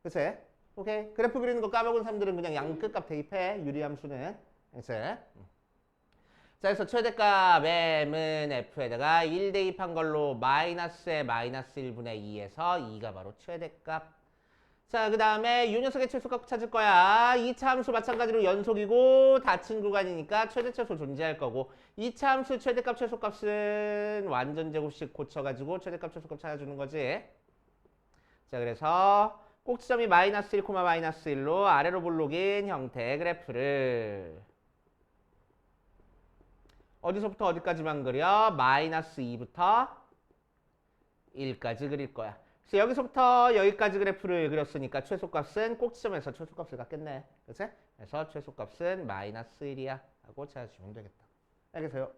그치? 오케이? 그래프 그리는 거 까먹은 사람들은 그냥 양 끝값 대입해. 유리함수는. 그치? 자, 그래서 최대값 m은 f에다가 1 대입한 걸로 마이너스에 마이너스 1분의 2에서 2가 바로 최대값. 자, 그 다음에 이 녀석의 최소값 찾을 거야. 2차 함수 마찬가지로 연속이고 닫힌 구간이니까 최대 최소 존재할 거고 2차 함수 최대값 최소값은 완전 제곱식 고쳐가지고 최대값 최소값 찾아주는 거지. 자, 그래서 꼭지점이 마이너스 1, 마이너스 1로 아래로 볼록인 형태의 그래프를 어디서부터 어디까지만 그려? 마이너스 2부터 1까지 그릴 거야. 그래서 여기서부터 여기까지 그래프를 그렸으니까 최소값은 꼭지점에서 최소값을 갖겠네. 그치? 그래서 최소값은 마이너스 1이야 하고 찾아주면 되겠다. 알겠어요?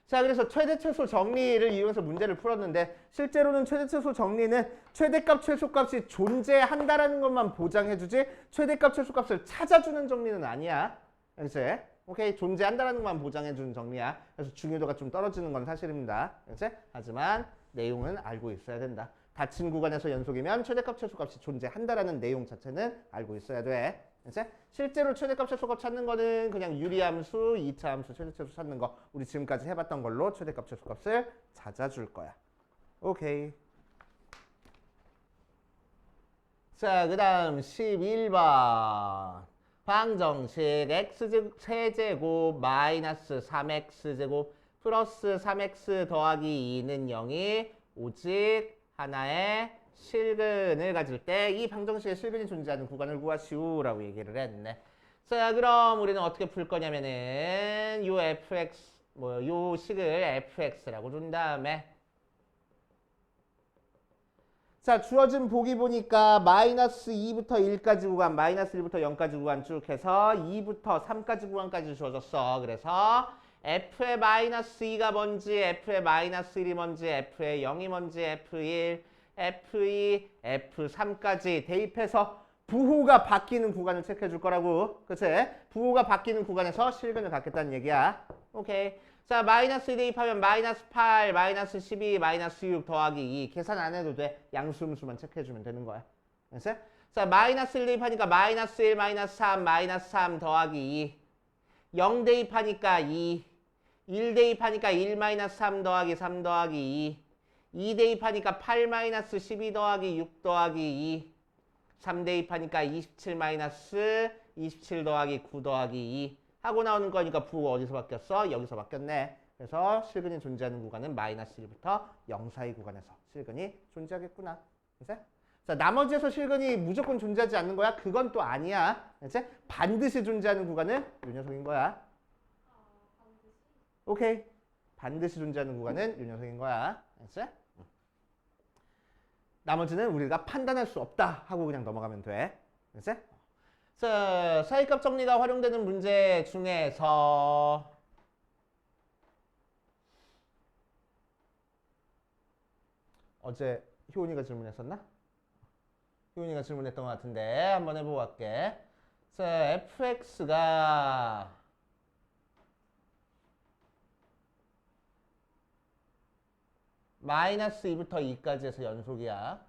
자, 그래서 최대 최소 정리를 이용해서 문제를 풀었는데 실제로는 최대 최소 정리는 최대값 최소값이 존재한다라는 것만 보장해주지 최대값 최소값을 찾아주는 정리는 아니야. 그치? 오케이, 존재한다라는 것만 보장해주는 정리야. 그래서 중요도가 좀 떨어지는 건 사실입니다. 그치? 하지만 내용은 알고 있어야 된다. 닫힌 구간에서 연속이면 최대값 최소값이 존재한다라는 내용 자체는 알고 있어야 돼. 그치? 실제로 최대값 최소값 찾는 거는 그냥 유리함수, 2차 함수, 최대 최소 찾는 거 우리 지금까지 해봤던 걸로 최대값 최소값을 찾아줄 거야. 오케이. 자, 그 다음 11번. 방정식 x세제곱 마이너스 3x제곱 플러스 3x 더하기 2는 0이 오직 하나의 실근을 가질 때 이 방정식의 실근이 존재하는 구간을 구하시오라고 얘기를 했네. 자, 그럼 우리는 어떻게 풀 거냐면은 요 fx 요 식을 fx라고 둔 다음에 자, 주어진 보기 보니까 마이너스 2부터 1까지 구간, 마이너스 1부터 0까지 구간 쭉 해서 2부터 3까지 구간까지 주어졌어. 그래서 f의 마이너스 2가 뭔지, f의 마이너스 1이 뭔지, f의 0이 뭔지, f1, f2, f3까지 대입해서 부호가 바뀌는 구간을 체크해 줄 거라고. 그치? 부호가 바뀌는 구간에서 실근을 갖겠다는 얘기야. 오케이. 자, 마이너스 2 대입하면 마이너스 8, 마이너스 12, 마이너스 6 더하기 2. 계산 안 해도 돼. 양수음수만 체크해주면 되는 거야. 알았어? 자, 마이너스 1 대입하니까 마이너스 1, 마이너스 3, 마이너스 3 더하기 2. 0 대입하니까 2. 1 대입하니까 1 마이너스 3 더하기 3 더하기 2. 2 대입하니까 8 마이너스 12 더하기 6 더하기 2. 3 대입하니까 27 마이너스 27 더하기 9 더하기 2. 하고 나오는 거니까 부호가 어디서 바뀌었어? 여기서 바뀌었네. 그래서 실근이 존재하는 구간은 마이너스 1부터 0 사이 구간에서 실근이 존재하겠구나. 그치? 자, 나머지에서 실근이 무조건 존재하지 않는 거야? 그건 또 아니야. 그치? 반드시 존재하는 구간은 이 녀석인 거야. 오케이. 반드시 존재하는 구간은 이 녀석인 거야. 그치? 나머지는 우리가 판단할 수 없다 하고 그냥 넘어가면 돼. 그치? 자, 사이값 정리가 활용되는 문제 중에서 어제 효은이가 질문했었나? 효은이가 질문했던 것 같은데 한번 해보고 갈게. 자, fx가 마이너스 2부터 2까지 해서 연속이야.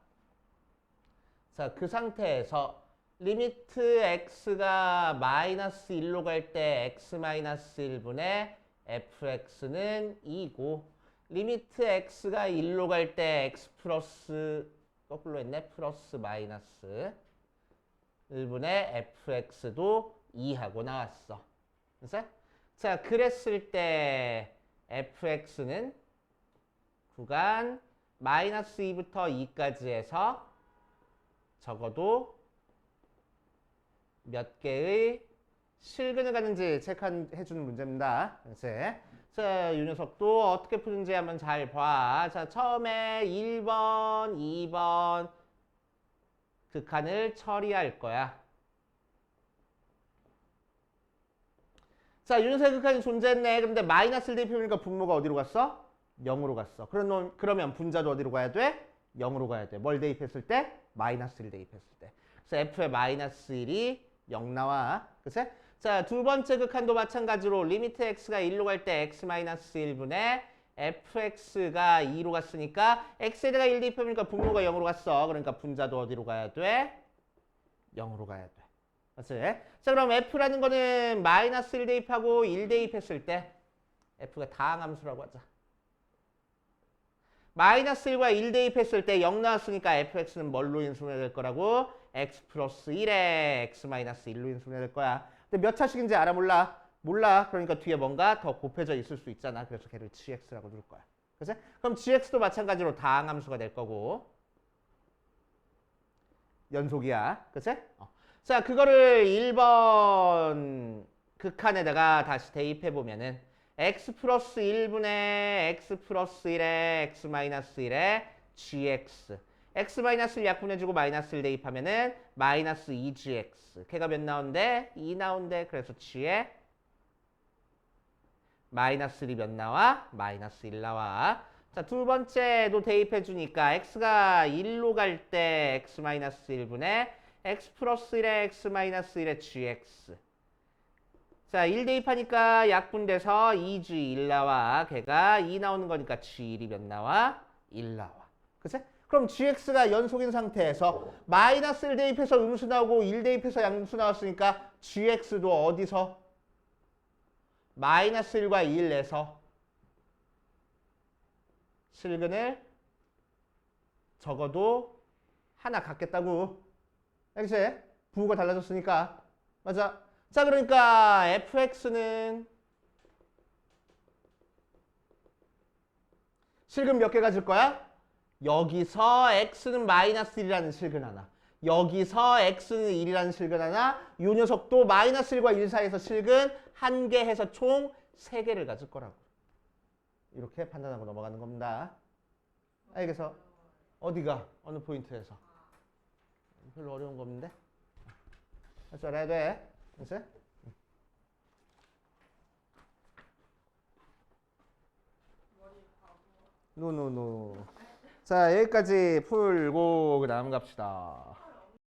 자, 그 상태에서 리미트 x가 마이너스 1로 갈 때 x 마이너스 1분의 fx는 2고 리미트 x가 1로 갈 때 x 플러스 거꾸로 했네. 플러스 마이너스 1분의 fx도 2하고 나왔어. 그래서 자, 그랬을 때 fx는 구간 마이너스 2부터 2까지 해서 적어도 몇 개의 실근을 가는지 체크해주는 문제입니다. 그치? 자, 이 녀석도 어떻게 푸는지 한번 잘 봐. 자, 처음에 1번, 2번 극한을 처리할 거야. 자, 이 녀석의 극한이 존재했네. 그런데 마이너스를 대입해보니까 분모가 어디로 갔어? 0으로 갔어. 그러면 분자도 어디로 가야 돼? 0으로 가야 돼. 뭘 대입했을 때? 마이너스를 대입했을 때. 그래서 f의 마이너스 1이 0 나와. 그치? 자, 두 번째 극한도 마찬가지로 리미트 x가 1로 갈 때 x 마이너스 1분의 fx가 2로 갔으니까 x에다가 1 대입해보니까 분모가 0으로 갔어. 그러니까 분자도 어디로 가야 돼? 0으로 가야 돼. 맞지? 자, 그럼 f라는 거는 마이너스 1 대입하고 1 대입했을 때 f가 다항함수라고 하자. 마이너스 1과 1 대입했을 때 0 나왔으니까 fx는 뭘로 인수분해될 거라고? x 플러스 1에 x 마이너스 1로 인수분해될 거야. 근데 몇 차식인지 알아 몰라? 몰라. 그러니까 뒤에 뭔가 더 곱해져 있을 수 있잖아. 그래서 걔를 gx라고 둘 거야. 그치? 그럼 gx도 마찬가지로 다항함수가 될 거고 연속이야. 그치? 자, 그거를 1번 극한에다가 다시 대입해보면은 x 플러스 1분의 x 플러스 1에 x 마이너스 1에 gx x-1 약분해주고 마이너스를 대입하면은 마이너스 2gx. 걔가 몇 나온대? 2 나온대. 그래서 g에 마이너스 1이 몇 나와? 마이너스 1 나와. 자, 두 번째도 대입해주니까 x가 1로 갈 때 x-1분의 x 플러스 1에 x-1의 gx. 자, 1 대입하니까 약분돼서 2g 1 나와. 걔가 2 나오는 거니까 g1이 몇 나와? 1 나와. 그치? 그럼 gx가 연속인 상태에서 마이너스 1 대입해서 음수 나오고 1 대입해서 양수 나왔으니까 gx도 어디서? 마이너스 1과 2를 내서 실근을 적어도 하나 갖겠다고. 알겠지? 부호가 달라졌으니까. 맞아. 자, 그러니까 fx는 실근 몇 개 가질 거야? 여기서 x는 마이너스 1이라는 실근 하나. 여기서 x는 1이라는 실근 하나. 이 녀석도 마이너스 1과 1 사이에서 실근 한 개 해서 총 3개를 가질 거라고. 이렇게 판단하고 넘어가는 겁니다. 알겠어? 어디가? 어느 포인트에서? 별로 어려운 거 없는데? 할 줄 알아야 돼. 그치? 노노노. 자, 여기까지 풀고 그 다음 갑시다.